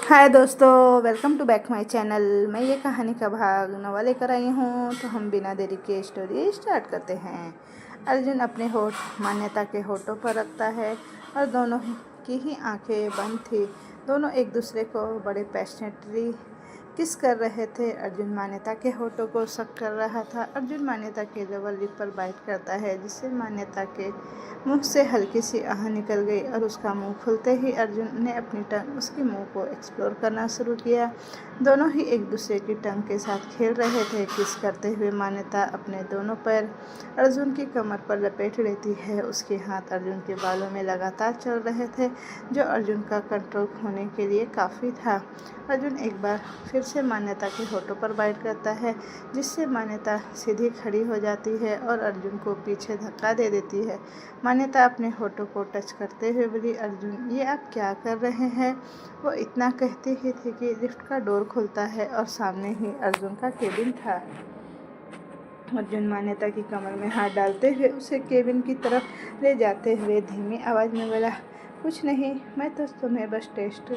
हाय दोस्तों, welcome to back my channel. मैं ये कहानी का भाग 9 लेकर आई हूँ। तो हम बिना देरी के स्टोरी स्टार्ट करते हैं। अर्जुन अपने होठ मान्यता के होठों पर रखता है और दोनों की ही आंखें बंद थी। दोनों एक दूसरे को बड़े पैशनेटली किस कर रहे थे। अर्जुन मान्यता के होठों को शक कर रहा था। अर्जुन मान्यता के लोअर लिप पर बाइट करता है, जिससे मान्यता के मुंह से हल्की सी आह निकल गई और उसका मुंह खुलते ही अर्जुन ने अपनी टंग उसके मुंह को एक्सप्लोर करना शुरू किया। दोनों ही एक दूसरे की टंग के साथ खेल रहे थे। किस करते हुए मान्यता अपने दोनों पैर अर्जुन की कमर पर लपेट लेती है। उसके हाथ अर्जुन के बालों में लगातार चल रहे थे, जो अर्जुन का कंट्रोल होने के लिए काफ़ी था। अर्जुन एक बार फिर से मान्यता के होठों पर बाइट करता है, जिससे मान्यता सीधी खड़ी हो जाती है और अर्जुन को पीछे धक्का दे देती है। मान्यता अपने होठों को टच करते हुए बोली, अर्जुन ये आप क्या कर रहे हैं? वो इतना कहती ही थी कि लिफ्ट का डोर खुलता है और सामने ही अर्जुन का केबिन था। अर्जुन मान्यता की कमर में हाथ डालते हुए उसे केबिन की तरफ ले जाते हुए धीमी आवाज़ में बोला, कुछ नहीं, मैं तो तुम्हें बस टेस्ट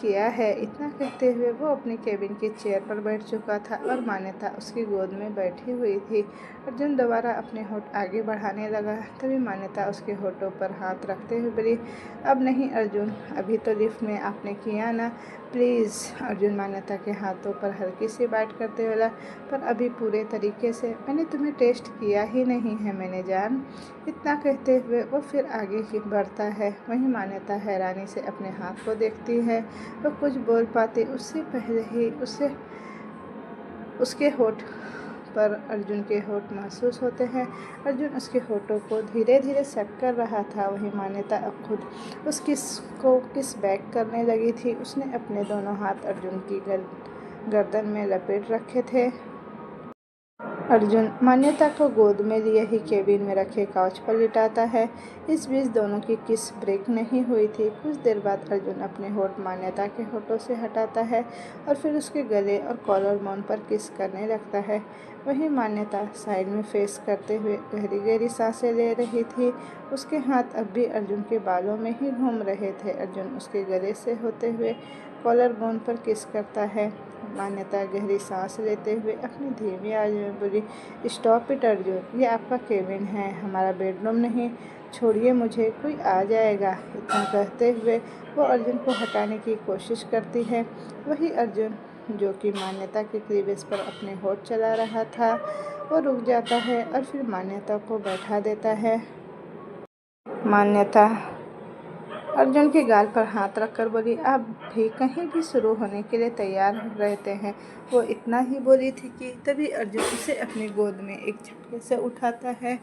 किया है। इतना कहते हुए वो अपनी केबिन की चेयर पर बैठ चुका था और मान्यता उसकी गोद में बैठी हुई थी। अर्जुन दोबारा अपने होठ आगे बढ़ाने लगा, तभी मान्यता उसके होठों पर हाथ रखते हुए बोली, अब नहीं अर्जुन, अभी तो लिफ्ट में आपने किया ना, प्लीज़। अर्जुन मान्यता के हाथों पर हल्की सी बाइट करते बोला, पर अभी पूरे तरीके से मैंने तुम्हें टेस्ट किया ही नहीं है मैंने जान। इतना कहते हुए वो फिर आगे ही बढ़ता है। वहीं मान्यता हैरानी से अपने हाथ को देखती है। वो कुछ बोल पाती उससे पहले ही उसके होठ पर अर्जुन के होठ महसूस होते हैं। अर्जुन उसके होठों को धीरे धीरे सक कर रहा था। वहीं मान्यता अब खुद उस किस बैक करने लगी थी। उसने अपने दोनों हाथ अर्जुन की गर्दन में लपेट रखे थे। अर्जुन मान्यता को गोद में लिए ही केबिन में रखे काउच पर लिटाता है। इस बीच दोनों की किस ब्रेक नहीं हुई थी। कुछ देर बाद अर्जुन अपने होठ मान्यता के होठों से हटाता है और फिर उसके गले और कॉलर बोन पर किस करने लगता है। वहीं मान्यता साइड में फेस करते हुए गहरी गहरी सांसें ले रही थी। उसके हाथ अब भी अर्जुन के बालों में ही घूम रहे थे। अर्जुन उसके गले से होते हुए कॉलर बोन पर किस करता है। मान्यता गहरी सांस लेते हुए अपनी धीमी आवाज़ में बोली, स्टॉप इट अर्जुन, ये आपका केबिन है, हमारा बेडरूम नहीं, छोड़िए मुझे, कोई आ जाएगा। इतना कहते हुए वो अर्जुन को हटाने की कोशिश करती है। वही अर्जुन जो कि मान्यता के क्लीवेज पर अपने होठ चला रहा था, वो रुक जाता है और फिर मान्यता को बैठा देता है। मान्यता अर्जुन के गाल पर हाथ रखकर बोली, आप भी कहीं भी शुरू होने के लिए तैयार रहते हैं। वो इतना ही बोली थी कि तभी अर्जुन उसे अपनी गोद में एक झटके से उठाता है।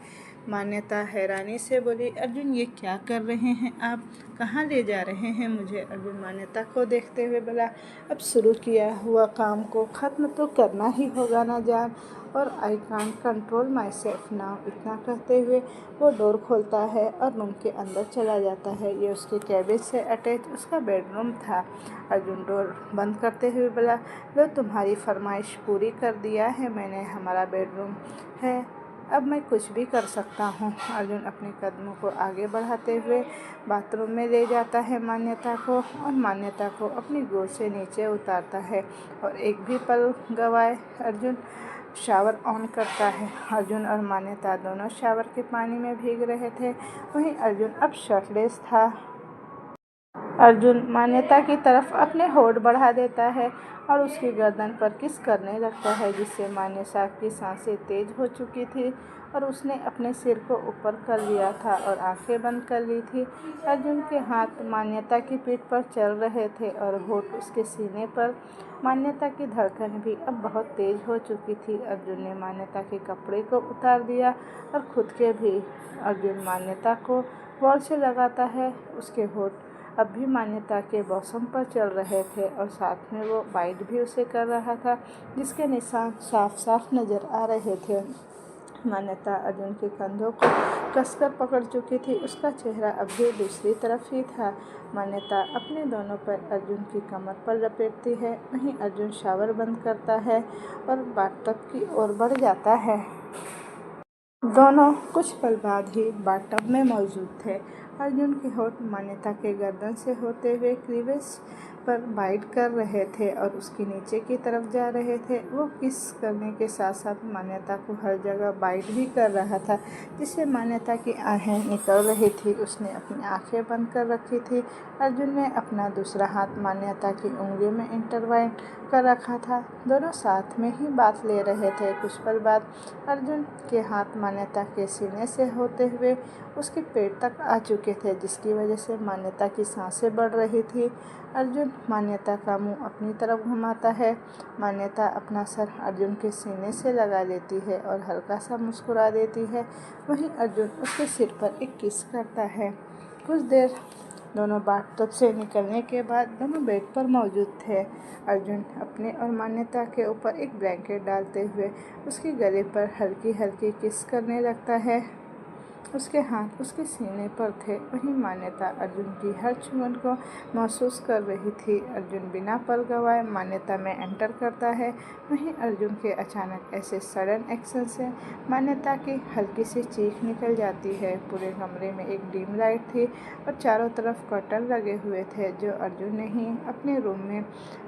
मान्यता हैरानी से बोली, अर्जुन ये क्या कर रहे हैं आप? कहाँ ले जा रहे हैं मुझे? अर्जुन मान्यता को देखते हुए बोला, अब शुरू किया हुआ काम को ख़त्म तो करना ही होगा ना जान, और I can't control my self now. इतना कहते हुए वो डोर खोलता है और रूम के अंदर चला जाता है। ये उसके कैबिन से अटैच उसका बेडरूम था। अर्जुन डोर बंद करते हुए बोला, लो तुम्हारी फरमाइश पूरी कर दिया है मैंने, हमारा बेडरूम है, अब मैं कुछ भी कर सकता हूँ। अर्जुन अपने कदमों को आगे बढ़ाते हुए बाथरूम में ले जाता है मान्यता को और मान्यता को अपनी गोद से नीचे उतारता है और एक भी पल गवाए अर्जुन शावर ऑन करता है। अर्जुन और मान्यता दोनों शावर के पानी में भीग रहे थे। वहीं अर्जुन अब शर्टलेस था। अर्जुन मान्यता की तरफ अपने होठ बढ़ा देता है और उसकी गर्दन पर किस करने लगता है, जिससे मान्यता की सांसें तेज हो चुकी थी और उसने अपने सिर को ऊपर कर लिया था और आंखें बंद कर ली थी। अर्जुन के हाथ मान्यता की पीठ पर चल रहे थे और होठ उसके सीने पर। मान्यता की धड़कन भी अब बहुत तेज हो चुकी थी। अर्जुन ने मान्यता के कपड़े को उतार दिया और खुद के भी। अर्जुन मान्यता को वॉल से लगाता है। उसके होठ अब भी मान्यता के मौसम पर चल रहे थे और साथ में वो बाइट भी उसे कर रहा था, जिसके निशान साफ साफ नज़र आ रहे थे। मान्यता अर्जुन के कंधों को कसकर पकड़ चुकी थी। उसका चेहरा अब भी दूसरी तरफ ही था। मान्यता अपने दोनों पैर अर्जुन की कमर पर लपेटती है। वहीं अर्जुन शावर बंद करता है और बाथटब की ओर बढ़ जाता है। दोनों कुछ पल बाद ही बाथटब में मौजूद थे। अर्जुन के होठ मान्यता के गर्दन से होते हुए क्लीवेज पर बाइट कर रहे थे और उसके नीचे की तरफ जा रहे थे। वो किस करने के साथ साथ मान्यता को हर जगह बाइट भी कर रहा था, जिससे मान्यता की आंखें निकल रही थी। उसने अपनी आंखें बंद कर रखी थी। अर्जुन ने अपना दूसरा हाथ मान्यता की उंगलियों में इंटरवाइन कर रखा था। दोनों साथ में ही बात ले रहे थे। कुछ पल बाद अर्जुन के हाथ मान्यता के सीने से होते हुए उसके पेट तक आ चुके थे, जिसकी वजह से मान्यता की सांसें बढ़ रही थी। अर्जुन मान्यता का मुंह अपनी तरफ घुमाता है। मान्यता अपना सर अर्जुन के सीने से लगा लेती है और हल्का सा मुस्कुरा देती है। वहीं अर्जुन उसके सिर पर एक किस करता है। कुछ देर दोनों बाथटब से निकलने के बाद दोनों बेड पर मौजूद थे। अर्जुन अपने और मान्यता के ऊपर एक ब्लैंकेट डालते हुए उसके गले पर हल्की हल्की किस करने लगता है। उसके हाथ उसके सीने पर थे। वहीं मान्यता अर्जुन की हर चुंबन को महसूस कर रही थी। अर्जुन बिना पल गवाए मान्यता में एंटर करता है। वहीं अर्जुन के अचानक ऐसे सडन एक्शन से मान्यता की हल्की सी चीख निकल जाती है। पूरे कमरे में एक डिम लाइट थी और चारों तरफ कर्टन लगे हुए थे, जो अर्जुन ने ही अपने रूम में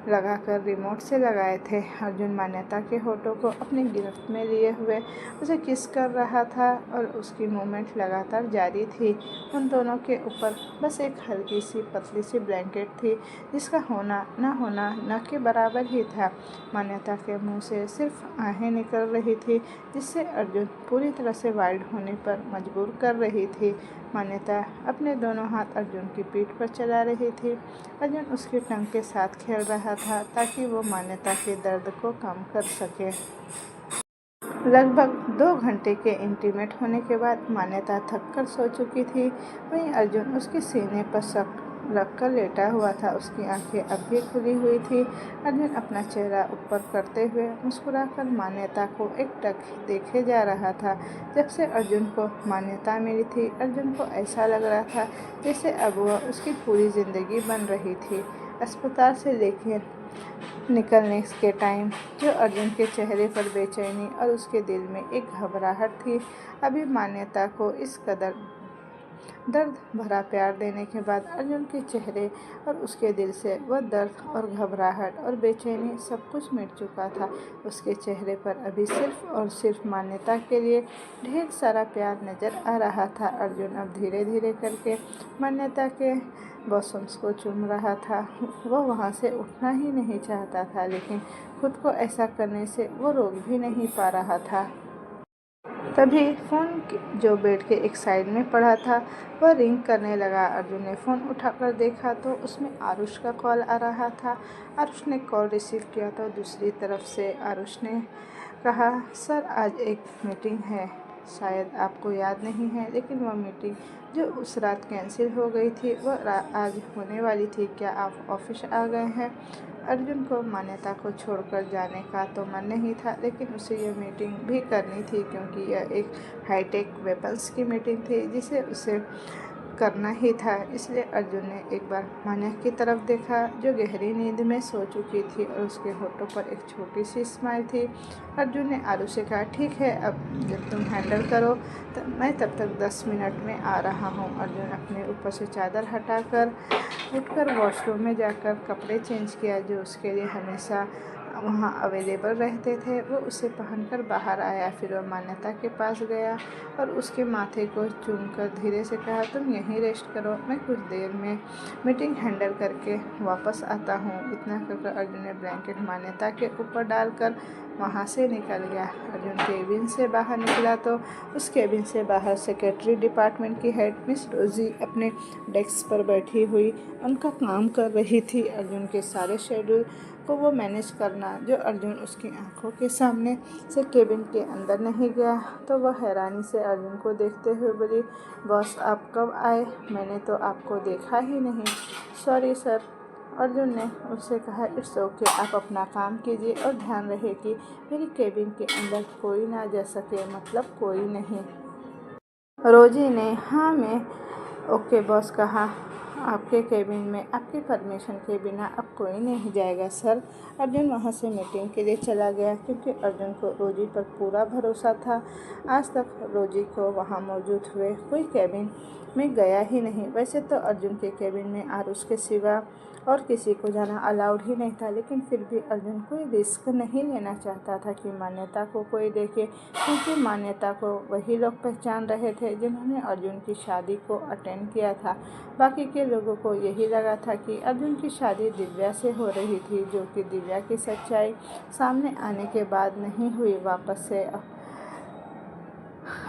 लगाकर रिमोट से लगाए थे। अर्जुन मान्यता के होठों को अपनी गिरफ्त में लिए हुए उसे किस कर रहा था और उसकी मूवमेंट लगातार जारी थी। उन दोनों के ऊपर बस एक हल्की सी पतली सी ब्लैंकेट थी, जिसका होना न होना न के बराबर ही था। मान्यता के मुंह से सिर्फ आहें निकल रही थी, जिससे अर्जुन पूरी तरह से वाइल्ड होने पर मजबूर कर रही थी। मान्यता अपने दोनों हाथ अर्जुन की पीठ पर चला रही थी। अर्जुन उसकी टंग के साथ खेल रहा था ताकि वो मान्यता के दर्द को कम कर सके। लगभग 2 घंटे के इंटीमेट होने के बाद मान्यता थककर सो चुकी थी। वहीं अर्जुन उसके सीने पर सर रखकर लेटा हुआ था। उसकी आंखें अब भी खुली हुई थी। अर्जुन अपना चेहरा ऊपर करते हुए मुस्कुराकर मान्यता को एकटक देखे जा रहा था। जब से अर्जुन को मान्यता मिली थी, अर्जुन को ऐसा लग रहा था जैसे अब वह उसकी पूरी जिंदगी बन रही थी। अस्पताल से लेकर निकलने के टाइम जो अर्जुन के चेहरे पर बेचैनी और उसके दिल में एक घबराहट थी। अभी मान्यता को इस कदर दर्द भरा प्यार देने के बाद अर्जुन के चेहरे और उसके दिल से वह दर्द और घबराहट और बेचैनी सब कुछ मिट चुका था। उसके चेहरे पर अभी सिर्फ और सिर्फ मान्यता के लिए ढेर सारा प्यार नज़र आ रहा था। अर्जुन अब धीरे धीरे करके मान्यता के बॉसम्स को चूम रहा था। वह वहाँ से उठना ही नहीं चाहता था, लेकिन खुद को ऐसा करने से वो रोक भी नहीं पा रहा था। तभी फ़ोन जो बेड के एक साइड में पड़ा था वह रिंग करने लगा। अर्जुन ने फ़ोन उठाकर देखा तो उसमें आरुष का कॉल आ रहा था। आरुष ने कॉल रिसीव किया तो दूसरी तरफ से आरुष ने कहा, सर आज एक मीटिंग है, शायद आपको याद नहीं है, लेकिन वह मीटिंग जो उस रात कैंसिल हो गई थी वह आज होने वाली थी। क्या आप ऑफिस आ गए हैं? अर्जुन को मान्यता को छोड़कर जाने का तो मन नहीं था, लेकिन उसे यह मीटिंग भी करनी थी क्योंकि यह एक हाईटेक वेपन्स की मीटिंग थी जिसे उसे करना ही था। इसलिए अर्जुन ने एक बार मान्या की तरफ देखा, जो गहरी नींद में सो चुकी थी और उसके होठों पर एक छोटी सी स्माइल थी। अर्जुन ने आरू से कहा, ठीक है, अब जब तुम हैंडल करो तो मैं तब तक 10 मिनट में आ रहा हूँ। अर्जुन अपने ऊपर से चादर हटाकर उठकर वॉशरूम में जाकर कपड़े चेंज किया जो उसके लिए हमेशा वहाँ अवेलेबल रहते थे। वो उसे पहनकर बाहर आया। फिर वह मान्यता के पास गया और उसके माथे को चूमकर धीरे से कहा, तुम यहीं रेस्ट करो, मैं कुछ देर में मीटिंग हैंडल करके वापस आता हूँ। इतना कहकर अर्जुन ने ब्लैंकेट मान्यता के ऊपर डालकर वहाँ से निकल गया। अर्जुन केबिन से बाहर निकला तो उस केबिन से बाहर सेक्रेटरी डिपार्टमेंट की हेड मिस रोजी अपने डेस्क पर बैठी हुई उनका काम कर रही थी। अर्जुन के सारे शेड्यूल को वो मैनेज करना, जो अर्जुन उसकी आंखों के सामने से केबिन के अंदर नहीं गया तो वह हैरानी से अर्जुन को देखते हुए बोली, बॉस आप कब आए? मैंने तो आपको देखा ही नहीं। Sorry sir. अर्जुन ने उससे कहा, इट्स ओके, आप अपना काम कीजिए और ध्यान रहे कि मेरी केबिन के अंदर कोई ना जा सके, मतलब कोई नहीं। रोजी ने हाँ मैं ओके बॉस कहा। आपके केबिन में आपकी परमिशन के बिना अब कोई नहीं जाएगा सर। अर्जुन वहाँ से मीटिंग के लिए चला गया क्योंकि अर्जुन को रोजी पर पूरा भरोसा था। आज तक रोजी को वहाँ मौजूद हुए कोई केबिन में गया ही नहीं। वैसे तो अर्जुन के केबिन में आरुष के सिवा और किसी को जाना अलाउड ही नहीं था, लेकिन फिर भी अर्जुन कोई रिस्क नहीं लेना चाहता था कि मान्यता को कोई देखे, क्योंकि मान्यता को वही लोग पहचान रहे थे जिन्होंने अर्जुन की शादी को अटेंड किया था। बाकी के लोगों को यही लगा था कि अर्जुन की शादी दिव्या से हो रही थी, जो कि दिव्या की सच्चाई सामने आने के बाद नहीं हुई।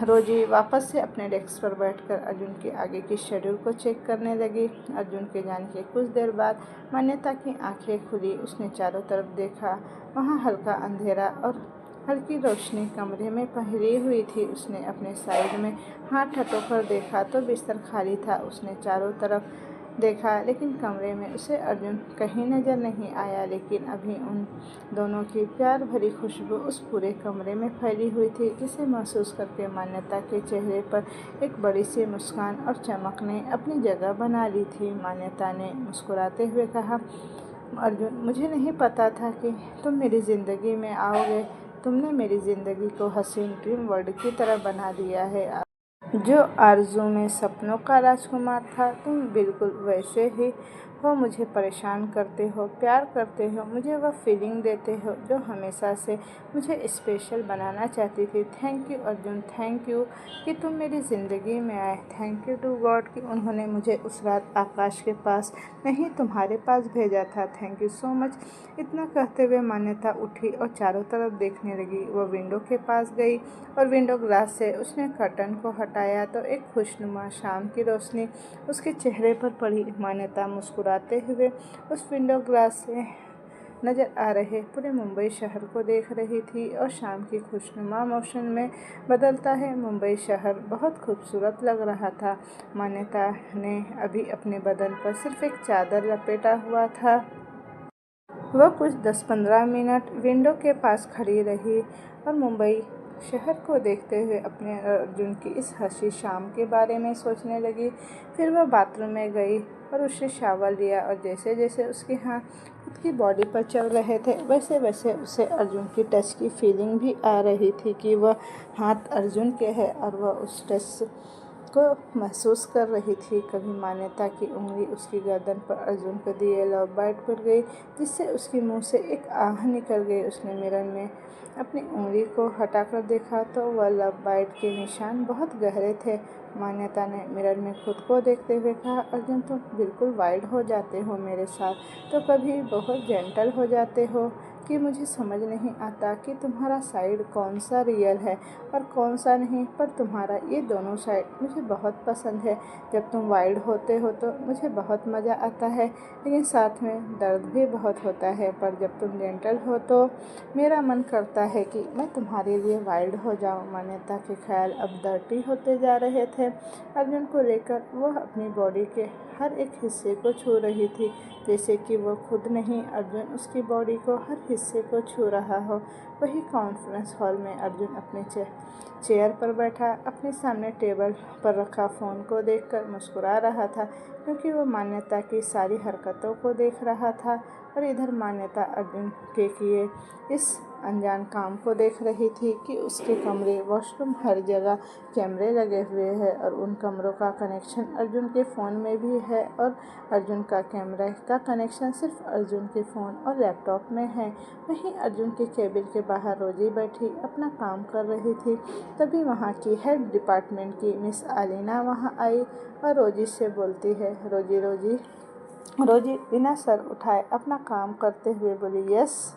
रोजी वापस से अपने डेस्क पर बैठकर अर्जुन के आगे की शेड्यूल को चेक करने लगी। अर्जुन के जाने के कुछ देर बाद मान्यता की आंखें खुली। उसने चारों तरफ देखा। वहाँ हल्का अंधेरा और हल्की रोशनी कमरे में फैली हुई थी। उसने अपने साइड में हाथ हटोकर देखा तो बिस्तर खाली था। उसने चारों तरफ देखा, लेकिन कमरे में उसे अर्जुन कहीं नजर नहीं आया। लेकिन अभी उन दोनों की प्यार भरी खुशबू उस पूरे कमरे में फैली हुई थी, जिसे महसूस करके मान्यता के चेहरे पर एक बड़ी सी मुस्कान और चमक ने अपनी जगह बना ली थी। मान्यता ने मुस्कुराते हुए कहा, अर्जुन, मुझे नहीं पता था कि तुम मेरी ज़िंदगी में आओगे। तुमने मेरी ज़िंदगी को हसीन ड्रीम वर्ल्ड की तरह बना दिया है। जो आरज़ू में सपनों का राजकुमार था, तुम बिल्कुल वैसे ही हो। मुझे परेशान करते हो, प्यार करते हो, मुझे वह फीलिंग देते हो जो हमेशा से मुझे स्पेशल बनाना चाहती थी। Thank you Arjun, thank you कि तुम मेरी ज़िंदगी में आए। थैंक यू टू गॉड कि उन्होंने मुझे उस रात आकाश के पास नहीं तुम्हारे पास भेजा था। Thank you so much. इतना कहते हुए मान्यता उठी और चारों तरफ देखने लगी। वह विंडो के पास गई और विंडो ग्लास से उसने कर्टन को हटाया तो एक खुशनुमा शाम की रोशनी उसके चेहरे पर पड़ी। मान्यता मुस्कुराते हुए उस विंडो ग्लास से नज़र आ रहे पूरे मुंबई शहर को देख रही थी और शाम की खुशनुमा मौसम में बदलता है मुंबई शहर बहुत खूबसूरत लग रहा था। मान्यता ने अभी अपने बदन पर सिर्फ एक चादर लपेटा हुआ था। वह कुछ 10-15 मिनट विंडो के पास खड़ी रही और मुंबई शहर को देखते हुए अपने अर्जुन की इस हंसी शाम के बारे में सोचने लगी। फिर वह बाथरूम में गई और उसने शावर लिया और जैसे जैसे उसके हाथ खुद की बॉडी पर चल रहे थे, वैसे वैसे उसे अर्जुन की टच की फीलिंग भी आ रही थी कि वह हाथ अर्जुन के है और वह उस टच को महसूस कर रही थी। कभी मान्यता की उंगली उसकी गर्दन पर अर्जुन को दिए लव बाइट पर गई, जिससे उसके मुंह से एक आह निकल गई। उसने मिरर में अपनी उंगली को हटाकर देखा तो वह लव बाइट के निशान बहुत गहरे थे। मान्यता ने मिरर में खुद को देखते हुए कहा, अर्जुन, तुम बिल्कुल वाइल्ड हो जाते हो मेरे साथ, तो कभी बहुत जेंटल हो जाते हो कि मुझे समझ नहीं आता कि तुम्हारा साइड कौन सा रियल है और कौन सा नहीं, पर तुम्हारा ये दोनों साइड मुझे बहुत पसंद है। जब तुम वाइल्ड होते हो तो मुझे बहुत मज़ा आता है, लेकिन साथ में दर्द भी बहुत होता है, पर जब तुम जेंटल हो तो मेरा मन करता है कि मैं तुम्हारे लिए वाइल्ड हो जाऊं। मान्यता के ख्याल अब डर्टी होते जा रहे थे। अर्जुन को लेकर वह अपनी बॉडी के हर एक हिस्से को छू रही थी, जैसे कि वो खुद नहीं, अर्जुन उसकी बॉडी को हर हिस्से को छू रहा हो। वही कॉन्फ्रेंस हॉल में अर्जुन अपने चेयर पर बैठा अपने सामने टेबल पर रखा फ़ोन को देखकर मुस्कुरा रहा था, क्योंकि वो मान्यता की सारी हरकतों को देख रहा था और इधर मान्यता अर्जुन के किए इस अनजान काम को देख रही थी कि उसके कमरे, वॉशरूम, हर जगह कैमरे लगे हुए हैं और उन कमरों का कनेक्शन अर्जुन के फ़ोन में भी है और अर्जुन का कैमरा का कनेक्शन सिर्फ अर्जुन के फ़ोन और लैपटॉप में है। वहीं अर्जुन के केबिन के बाहर रोजी बैठी अपना काम कर रही थी। तभी वहाँ की हेड डिपार्टमेंट की मिस आलिना वहाँ आई और रोजी से बोलती है, रोजी रोजी रोजी बिना सर उठाए अपना काम करते हुए बोली, यस।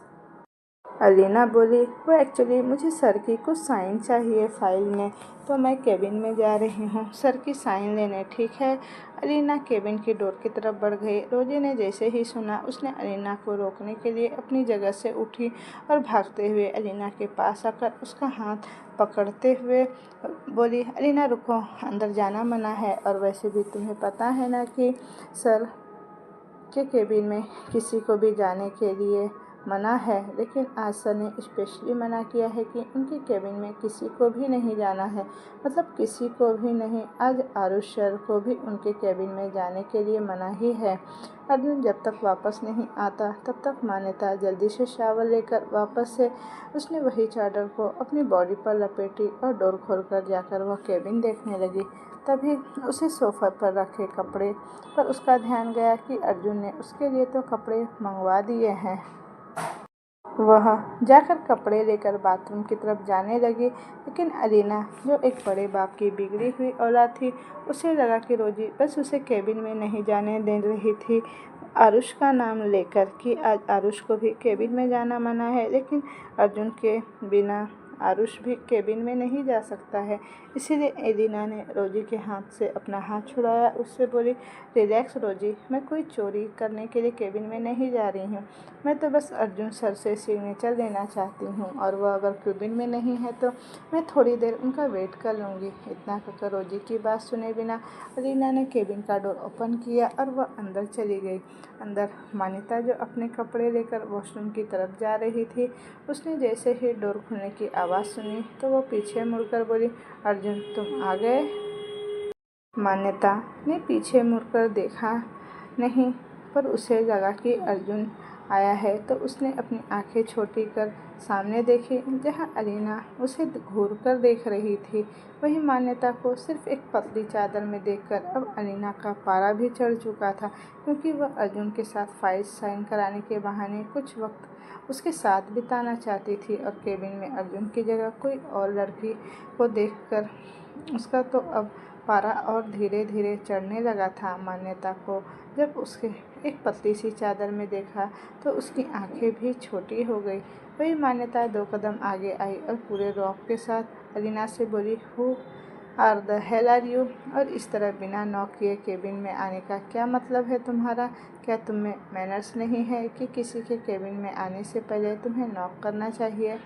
अलीना बोली, वो एक्चुअली मुझे सर की कुछ साइन चाहिए फाइल में, तो मैं केबिन में जा रही हूँ सर की साइन लेने, ठीक है। अलीना केबिन की डोर की तरफ बढ़ गई। रोजी ने जैसे ही सुना, उसने अलीना को रोकने के लिए अपनी जगह से उठी और भागते हुए अलीना के पास आकर उसका हाथ पकड़ते हुए बोली, अलीना रुको, अंदर जाना मना है, और वैसे भी तुम्हें पता है ना कि सर के केबिन में किसी को भी जाने के लिए मना है, लेकिन आज सर ने स्पेशली मना किया है कि उनके केबिन में किसी को भी नहीं जाना है, मतलब किसी को भी नहीं। आज आरुष सर को भी उनके केबिन में जाने के लिए मना ही है। अर्जुन जब तक वापस नहीं आता तब तक मान्यता जल्दी से शावर लेकर वापस से उसने वही चादर को अपनी बॉडी पर लपेटी और डोर खोलकर जाकर वह केबिन देखने लगी। तभी उसे सोफ़े पर रखे कपड़े पर उसका ध्यान गया कि अर्जुन ने उसके लिए तो कपड़े मंगवा दिए हैं। वह जाकर कपड़े लेकर बाथरूम की तरफ जाने लगी, लेकिन अलीना, जो एक बड़े बाप की बिगड़ी हुई औलाद थी, उसे लगा कि रोजी बस उसे केबिन में नहीं जाने दे रही थी आरुष का नाम लेकर कि आज आरुष को भी केबिन में जाना मना है, लेकिन अर्जुन के बिना आरुष भी केबिन में नहीं जा सकता है। इसीलिए एलिना ने रोजी के हाथ से अपना हाथ छुड़ाया, उससे बोली, रिलैक्स रोजी, मैं कोई चोरी करने के लिए केबिन में नहीं जा रही हूँ। मैं तो बस अर्जुन सर से सिग्नेचर लेना चाहती हूँ और वह अगर केबिन में नहीं है तो मैं थोड़ी देर उनका वेट कर लूँगी। इतना कहकर रोजी की बात सुने बिना अलीना ने केबिन का डोर ओपन किया और वह अंदर चली गई। अंदर मान्यता, जो अपने कपड़े लेकर वॉशरूम की तरफ जा रही थी, उसने जैसे ही डोर खुलने की आवाज़ सुनी तो वह पीछे मुड़कर बोली, अर्जुन तुम आ गए। मान्यता ने पीछे मुड़कर देखा नहीं, पर उसे लगा कि अर्जुन आया है, तो उसने अपनी आंखें छोटी कर सामने देखी, जहां अलीना उसे घूर कर देख रही थी। वही मान्यता को सिर्फ एक पतली चादर में देखकर अब अलीना का पारा भी चढ़ चुका था, क्योंकि वह अर्जुन के साथ फाइल साइन कराने के बहाने कुछ वक्त उसके साथ बिताना चाहती थी और केबिन में अर्जुन की जगह कोई और लड़की को देखकर उसका तो अब पारा और धीरे धीरे चढ़ने लगा था। मान्यता को जब उसके एक पतली सी चादर में देखा तो उसकी आंखें भी छोटी हो गई। वही मान्यता 2 कदम आगे आई और पूरे रौब के साथ अलीना से बोली, who are the hell are you? और इस तरह बिना नॉक किए केबिन में आने का क्या मतलब है तुम्हारा? क्या तुम में मैनर्स नहीं है कि किसी के केबिन में आने से पहले तुम्हें नॉक करना चाहिए?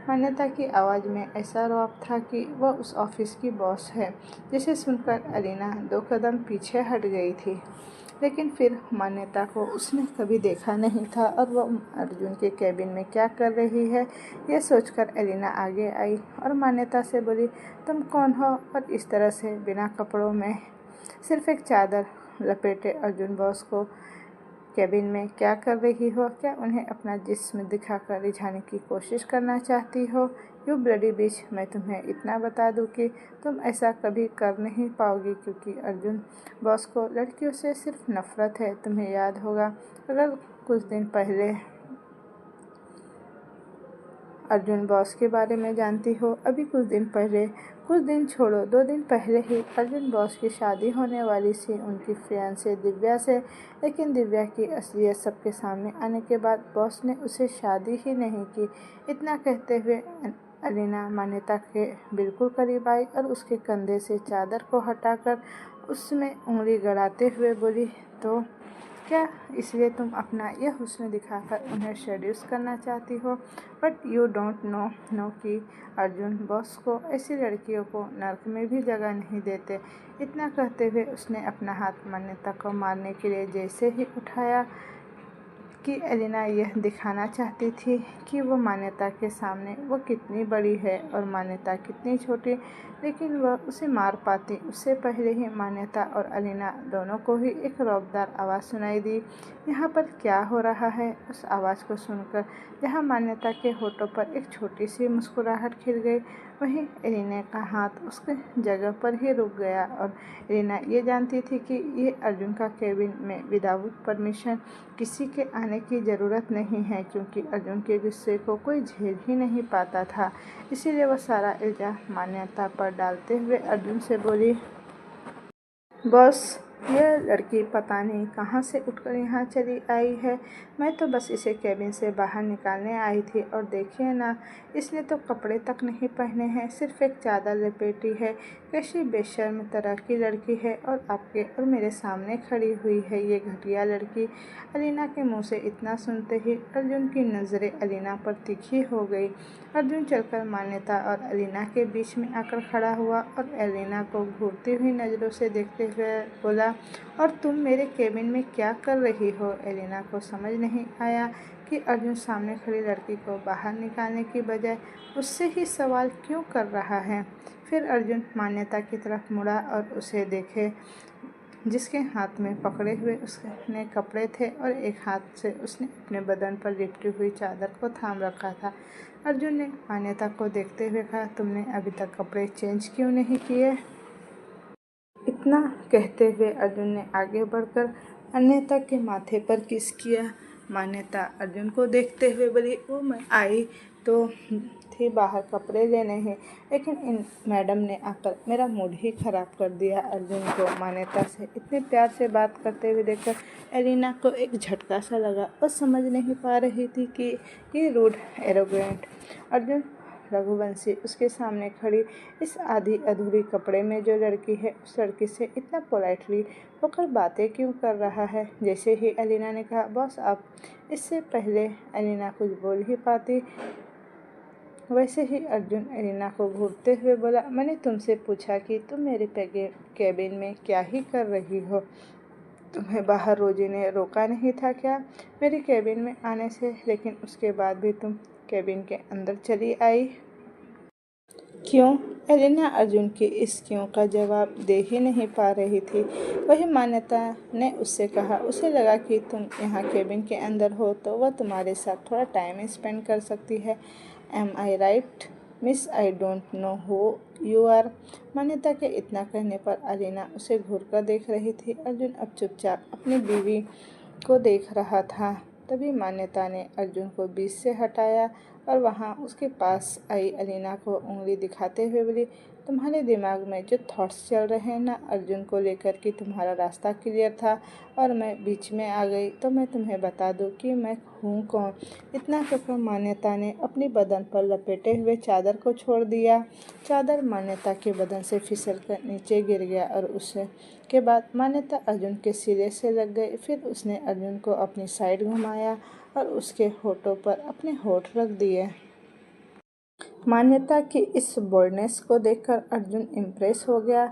मान्यता की आवाज़ में ऐसा रौब था कि वह उस ऑफिस की बॉस है, जिसे सुनकर अलीना 2 कदम पीछे हट गई थी। लेकिन फिर मान्यता को उसने कभी देखा नहीं था और वह अर्जुन के केबिन में क्या कर रही है, यह सोचकर एलिना आगे आई और मान्यता से बोली, तुम कौन हो और इस तरह से बिना कपड़ों में सिर्फ एक चादर लपेटे अर्जुन बॉस को केबिन में क्या कर रही हो? क्या उन्हें अपना जिस्म दिखाकर रिझाने की कोशिश करना चाहती हो? यू ब्लडी बिच, मैं तुम्हें इतना बता दूं कि तुम ऐसा कभी कर नहीं पाओगी, क्योंकि अर्जुन बॉस को लड़कियों से सिर्फ नफरत है। तुम्हें याद होगा, अगर कुछ दिन पहले अर्जुन बॉस के बारे में जानती हो, अभी कुछ दिन छोड़ो, 2 दिन पहले ही अर्जुन बॉस की शादी होने वाली थी उनकी फियांसे दिव्या से। लेकिन दिव्या की असलियत सबके सामने आने के बाद बॉस ने उसे शादी ही नहीं की। इतना कहते हुए अलीना मान्यता के बिल्कुल करीब आई और उसके कंधे से चादर को हटाकर उसमें उंगली गड़ाते हुए बोली, तो क्या इसलिए तुम अपना यह हुस्न दिखाकर उन्हें सेड्यूस करना चाहती हो? बट यू डोंट नो कि अर्जुन बॉस को ऐसी लड़कियों को नर्क में भी जगह नहीं देते। इतना कहते हुए उसने अपना हाथ मान्यता को मारने के लिए जैसे ही उठाया कि एलिना यह दिखाना चाहती थी कि वो मान्यता के सामने वो कितनी बड़ी है और मान्यता कितनी छोटी, लेकिन वह उसे मार पाती। उससे पहले ही मान्यता और एलिना दोनों को ही एक रौबदार आवाज़ सुनाई दी। यहाँ पर क्या हो रहा है? उस आवाज़ को सुनकर जहाँ मान्यता के होठों पर एक छोटी सी मुस्कुराहट खिल गई, वहीं एलिना का हाथ उसके जगह पर ही रुक गया और एलिना ये जानती थी कि ये अर्जुन का केबिन में विदाउट परमिशन किसी के आने की ज़रूरत नहीं है, क्योंकि अर्जुन के गुस्से को कोई झेल ही नहीं पाता था। इसीलिए वह सारा इल्ज़ाम मान्यता पर डालते हुए अर्जुन से बोली, बॉस, यह लड़की पता नहीं कहाँ से उठकर यहाँ चली आई है। मैं तो बस इसे केबिन से बाहर निकालने आई थी और देखिए ना, इसने तो कपड़े तक नहीं पहने हैं, सिर्फ एक चादर लपेटी है। कैसी बेशर्म तरह की लड़की है और आपके और मेरे सामने खड़ी हुई है ये घटिया लड़की। अलीना के मुंह से इतना सुनते ही अर्जुन की नज़रें अलीना पर तीखी हो गई। अर्जुन चलकर मान्यता और अलीना के बीच में आकर खड़ा हुआ और अलीना को घूरती हुई नज़रों से देखते हुए बोला, और तुम मेरे केबिन में क्या कर रही हो? एलिना को समझ नहीं आया कि अर्जुन सामने खड़ी लड़की को बाहर निकालने की बजाय उससे ही सवाल क्यों कर रहा है। फिर अर्जुन मान्यता की तरफ मुड़ा और उसे देखे, जिसके हाथ में पकड़े हुए उसने कपड़े थे और एक हाथ से उसने अपने बदन पर लिपटी हुई चादर को थाम रखा था। अर्जुन ने मान्यता को देखते हुए कहा, तुमने अभी तक कपड़े चेंज क्यों नहीं किए? इतना कहते हुए अर्जुन ने आगे बढ़कर मान्यता के माथे पर किस किया। मान्यता अर्जुन को देखते हुए बोली, वो मैं आई तो थी बाहर कपड़े लेने हैं, लेकिन इन मैडम ने आकर मेरा मूड ही ख़राब कर दिया। अर्जुन को मान्यता से इतने प्यार से बात करते हुए देखकर एलिना को एक झटका सा लगा। वो समझ नहीं पा रही थी कि ये रूड एरोगेंट अर्जुन रघुवंशी उसके सामने खड़ी इस आधी अधूरी कपड़े में जो लड़की है, उस लड़की से इतना पोलाइटली होकर बातें क्यों कर रहा है। जैसे ही एलिना ने कहा, बॉस आप, इससे पहले एलिना कुछ बोल ही पाती, वैसे ही अर्जुन एलिना को घूरते हुए बोला, मैंने तुमसे पूछा कि तुम मेरे कैबिन में क्या ही कर रही हो? तुम्हें बाहर रोजी ने रोका नहीं था क्या मेरी कैबिन में आने से? लेकिन उसके बाद भी तुम कैबिन के अंदर चली आई क्यों? एलिना अर्जुन के इस क्यों का जवाब दे ही नहीं पा रही थी। वही मान्यता ने उससे कहा, उसे लगा कि तुम यहाँ कैबिन के अंदर हो तो वह तुम्हारे साथ थोड़ा टाइम स्पेंड कर सकती है। Am I right miss? I don't know who you are. Manyata के इतना कहने पर एलिना उसे घूर कर देख रही थी। अर्जुन अब चुपचाप अपनी बीवी को देख रहा था। तभी मान्यता ने अर्जुन को बीच से हटाया और वहाँ उसके पास आई एलिना को उंगली दिखाते हुए बोली, तुम्हारे दिमाग में जो थॉट्स चल रहे हैं ना अर्जुन को लेकर कि तुम्हारा रास्ता क्लियर था और मैं बीच में आ गई, तो मैं तुम्हें बता दूं कि मैं हूँ कौन। इतना कहकर मान्यता ने अपनी बदन पर लपेटे हुए चादर को छोड़ दिया। चादर मान्यता के बदन से फिसल कर नीचे गिर गया और उससे के बाद मान्यता अर्जुन के सिरे से लग गई। फिर उसने अर्जुन को अपनी साइड घुमाया और उसके होठों पर अपने होठ रख दिए। मान्यता की इस बोल्डनेस को देखकर अर्जुन इम्प्रेस हो गया।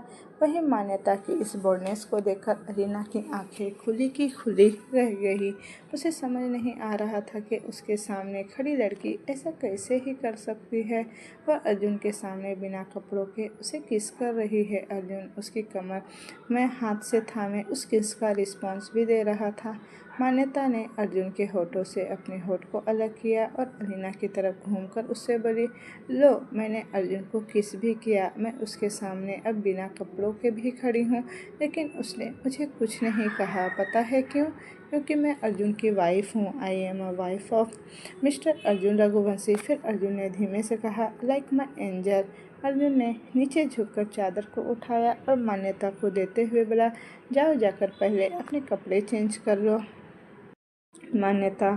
वही मान्यता की इस बोल्डनेस को देखकर एलिना की आंखें खुली की खुली रह गई। उसे समझ नहीं आ रहा था कि उसके सामने खड़ी लड़की ऐसा कैसे ही कर सकती है। वह अर्जुन के सामने बिना कपड़ों के उसे किस कर रही है। अर्जुन उसकी कमर में हाथ से थामे उस किस का रिस्पॉन्स भी दे रहा था। मान्यता ने अर्जुन के होठों से अपने होठ को अलग किया और एलिना की तरफ घूमकर उससे बोली, लो मैंने अर्जुन को किस भी किया। मैं उसके सामने अब बिना कपड़ों के भी खड़ी हूँ, लेकिन उसने मुझे कुछ नहीं कहा। पता है क्यों? क्योंकि मैं अर्जुन की वाइफ हूँ। I am a wife of mister Arjun Raghuvanshi. फिर अर्जुन ने धीमे से कहा, लाइक माई एंजल। अर्जुन ने नीचे झुककर चादर को उठाया और मान्यता को देते हुए बोला, जाओ जाकर पहले अपने कपड़े चेंज कर लो। मान्यता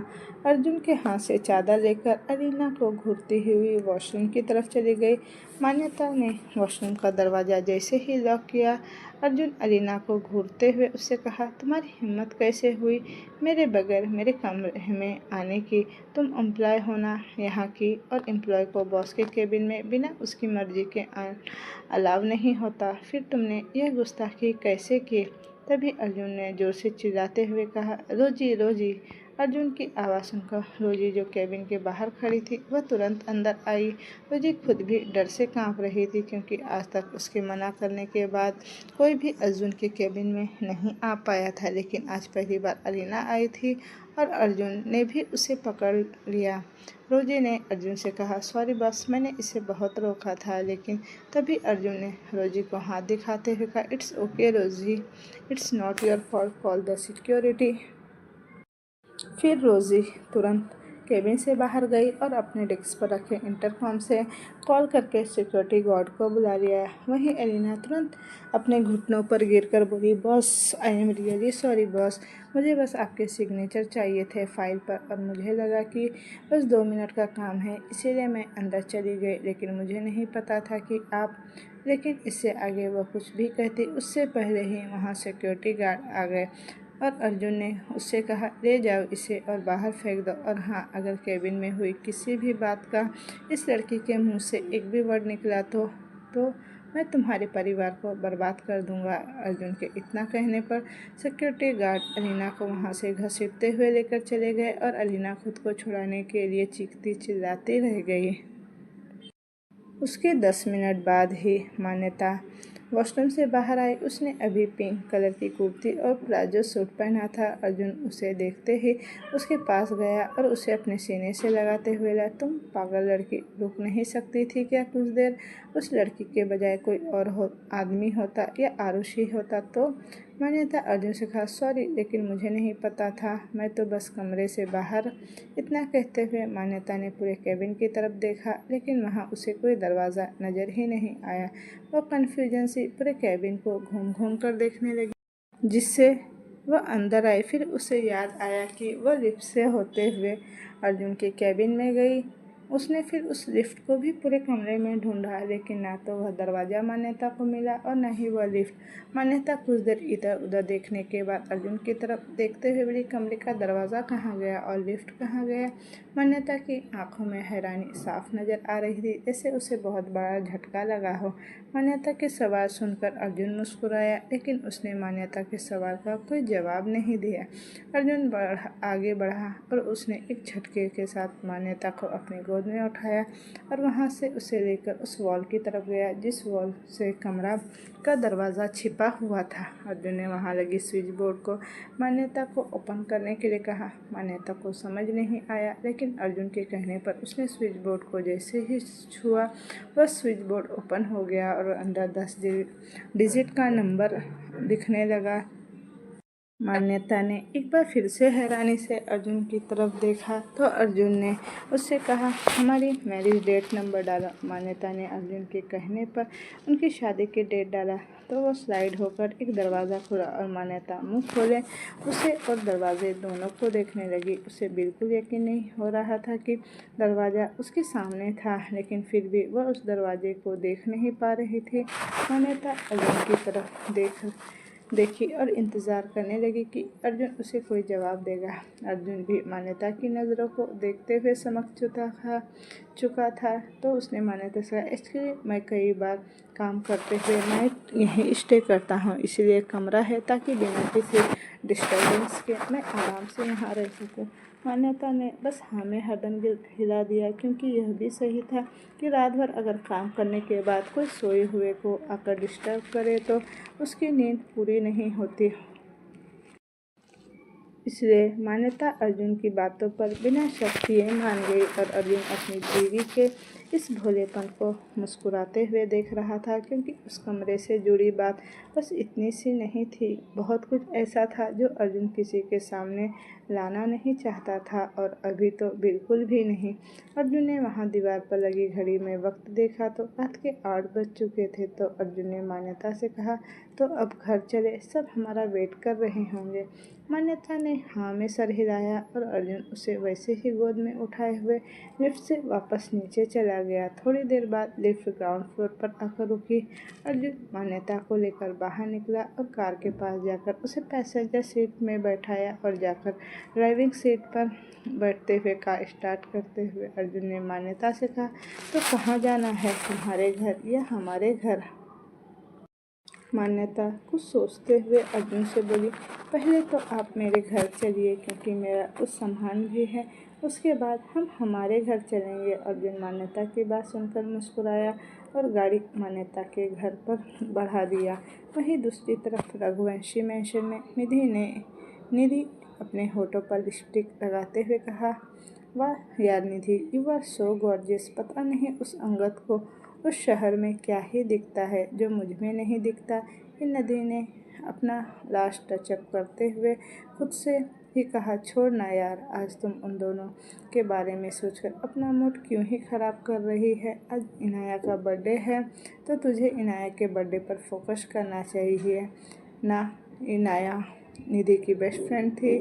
अर्जुन के हाथ से चादर लेकर एलिना को घूरती हुई वॉशरूम की तरफ चली गई। मान्यता ने वॉशरूम का दरवाज़ा जैसे ही लॉक किया, अर्जुन एलिना को घूरते हुए उससे कहा, तुम्हारी हिम्मत कैसे हुई मेरे बगैर मेरे कमरे में आने की? तुम एम्प्लॉय होना यहाँ की, और एम्प्लॉय को बॉस के केबिन में बिना उसकी मर्जी के अलाव नहीं होता। फिर तुमने यह गुस्ताखी कैसे की? तभी अर्जुन ने जोर से चिल्लाते हुए कहा, रोजी रोजी। अर्जुन की आवाज़ सुनकर रोजी जो केबिन के बाहर खड़ी थी वह तुरंत अंदर आई। रोजी खुद भी डर से कांप रही थी, क्योंकि आज तक उसके मना करने के बाद कोई भी अर्जुन के केबिन में नहीं आ पाया था, लेकिन आज पहली बार एलिना आई थी और अर्जुन ने भी उसे पकड़ लिया। रोजी ने अर्जुन से कहा, सॉरी बॉस, मैंने इसे बहुत रोका था। लेकिन तभी अर्जुन ने रोजी को हाथ दिखाते हुए कहा, इट्स ओके रोजी, it's not your fault, call the security. फिर रोजी तुरंत केबिन से बाहर गई और अपने डेस्क पर रखे इंटरकॉम से कॉल करके सिक्योरिटी गार्ड को बुला लिया। वहीं एलिना तुरंत अपने घुटनों पर गिरकर बोली, boss I am really sorry boss, मुझे बस आपके सिग्नेचर चाहिए थे फाइल पर और मुझे लगा कि बस 2 मिनट का काम है, इसीलिए मैं अंदर चली गई। लेकिन मुझे नहीं पता था कि आप। लेकिन इससे आगे वह कुछ भी कहती उससे पहले ही वहाँ सिक्योरिटी गार्ड आ गए और अर्जुन ने उससे कहा, ले जाओ इसे और बाहर फेंक दो। और हाँ, अगर केबिन में हुई किसी भी बात का इस लड़की के मुंह से एक भी वर्ड निकला तो मैं तुम्हारे परिवार को बर्बाद कर दूंगा। अर्जुन के इतना कहने पर सिक्योरिटी गार्ड एलिना को वहाँ से घसीटते हुए लेकर चले गए और एलिना खुद को छुड़ाने के लिए चीखती चिल्लाती रह गई। उसके 10 मिनट बाद ही मान्यता वॉशरूम से बाहर आई। उसने अभी पिंक कलर की कुर्ती और प्लाजो सूट पहना था। अर्जुन उसे देखते ही उसके पास गया और उसे अपने सीने से लगाते हुए बोला, तुम पागल लड़की, रुक नहीं सकती थी क्या कुछ देर? उस लड़की के बजाय कोई और आदमी होता या आरुषि होता तो? मान्यता अर्जुन से कहा, सॉरी, लेकिन मुझे नहीं पता था, मैं तो बस कमरे से बाहर। इतना कहते हुए मान्यता ने पूरे केबिन की तरफ देखा, लेकिन वहाँ उसे कोई दरवाज़ा नज़र ही नहीं आया। वो कन्फ्यूजन से पूरे केबिन को घूम घूम कर देखने लगी, जिससे वह अंदर आई। फिर उसे याद आया कि वह लिफ्ट से होते हुए अर्जुन के केबिन में गई। उसने फिर उस लिफ्ट को भी पूरे कमरे में ढूंढा, लेकिन ना तो वह दरवाज़ा मान्यता को मिला और न ही वह लिफ्ट। मान्यता कुछ देर इधर उधर देखने के बाद अर्जुन की तरफ देखते हुए बोली, कमरे का दरवाज़ा कहाँ गया और लिफ्ट कहाँ गया? मान्यता की आंखों में हैरानी साफ नज़र आ रही थी, जैसे उसे बहुत बड़ा झटका लगा हो। मान्यता के सवाल सुनकर अर्जुन मुस्कुराया, लेकिन उसने मान्यता के सवाल का कोई जवाब नहीं दिया। अर्जुन आगे बढ़ा और उसने एक झटके के साथ मान्यता को अपनी गोद में उठाया और वहाँ से उसे लेकर उस वॉल की तरफ गया, जिस वॉल से कमरा का दरवाज़ा छिपा हुआ था। अर्जुन ने वहाँ लगी स्विच बोर्ड को मान्यता को ओपन करने के लिए कहा। मान्यता को समझ नहीं आया, लेकिन अर्जुन के कहने पर उसने स्विच बोर्ड को जैसे ही छुआ, वह स्विच बोर्ड ओपन हो गया और अंदर 10 डिजिट का नंबर दिखने लगा। मान्यता ने एक बार फिर से हैरानी से अर्जुन की तरफ देखा तो अर्जुन ने उससे कहा, हमारी मैरिज डेट नंबर डाला। मान्यता ने अर्जुन के कहने पर उनकी शादी की डेट डाला तो वो स्लाइड होकर एक दरवाज़ा खुला और मान्यता मुंह खोले उसे और दरवाजे दोनों को देखने लगी। उसे बिल्कुल यकीन नहीं हो रहा था कि दरवाज़ा उसके सामने था, लेकिन फिर भी वह उस दरवाजे को देख नहीं पा रही थी। मान्यता अर्जुन की तरफ देखी और इंतज़ार करने लगी कि अर्जुन उसे कोई जवाब देगा। अर्जुन भी मान्यता की नज़रों को देखते हुए समझ चुका था तो उसने मान्यता से कहा, एक्चुअली मैं कई बार काम करते हुए नाइट यहीं स्टे करता हूँ, इसलिए कमरा है ताकि बिना किसी डिस्टर्बेंस के मैं आराम से यहाँ रह सकूँ। मान्यता ने बस हाँ में हरदम हिला दिया, क्योंकि यह भी सही था कि रात भर अगर काम करने के बाद कोई सोए हुए को आकर डिस्टर्ब करे तो उसकी नींद पूरी नहीं होती। इसलिए मान्यता अर्जुन की बातों पर बिना शक किए मान गई और अर्जुन अपनी बीवी के इस भोलेपन को मुस्कुराते हुए देख रहा था, क्योंकि उस कमरे से जुड़ी बात बस इतनी सी नहीं थी। बहुत कुछ ऐसा था जो अर्जुन किसी के सामने लाना नहीं चाहता था और अभी तो बिल्कुल भी नहीं। अर्जुन ने वहाँ दीवार पर लगी घड़ी में वक्त देखा तो रात के 8 बज चुके थे। तो अर्जुन ने मान्यता से कहा, तो अब घर चले, सब हमारा वेट कर रहे होंगे। मान्यता ने हाँ में सर हिलाया और अर्जुन उसे वैसे ही गोद में उठाए हुए लिफ्ट से वापस नीचे चला गया। थोड़ी देर बाद लिफ्ट ग्राउंड फ्लोर पर आकर रुकी। अर्जुन मान्यता को लेकर बाहर निकला और कार के पास जाकर उसे पैसेंजर सीट में बैठाया और जाकर ड्राइविंग सीट पर बैठते हुए कार स्टार्ट करते हुए अर्जुन ने मान्यता से कहा, तो कहाँ जाना है, तुम्हारे घर या हमारे घर? मान्यता कुछ सोचते हुए अर्जुन से बोली, पहले तो आप मेरे घर चलिए, क्योंकि मेरा कुछ सामान भी है, उसके बाद हम हमारे घर चलेंगे। अर्जुन मान्यता की बात सुनकर मुस्कुराया और गाड़ी मान्यता के घर पर बढ़ा दिया। वहीं दूसरी तरफ रघुवंशी मैंशन में निधि अपने होठों पर लिपस्टिक लगाते हुए कहा, वाह यार निधि, यू आर सो गॉर्जियस। पता नहीं उस अंगद को उस शहर में क्या ही दिखता है जो मुझ में नहीं दिखता। इन नदी ने अपना लास्ट टचअप करते हुए खुद से ही कहा, छोड़ ना यार, आज तुम उन दोनों के बारे में सोचकर अपना मूड क्यों ही ख़राब कर रही है। आज इनाया का बर्थडे है तो तुझे इनाया के बर्थडे पर फोकस करना चाहिए ना। इनाया निधि की बेस्ट फ्रेंड थी।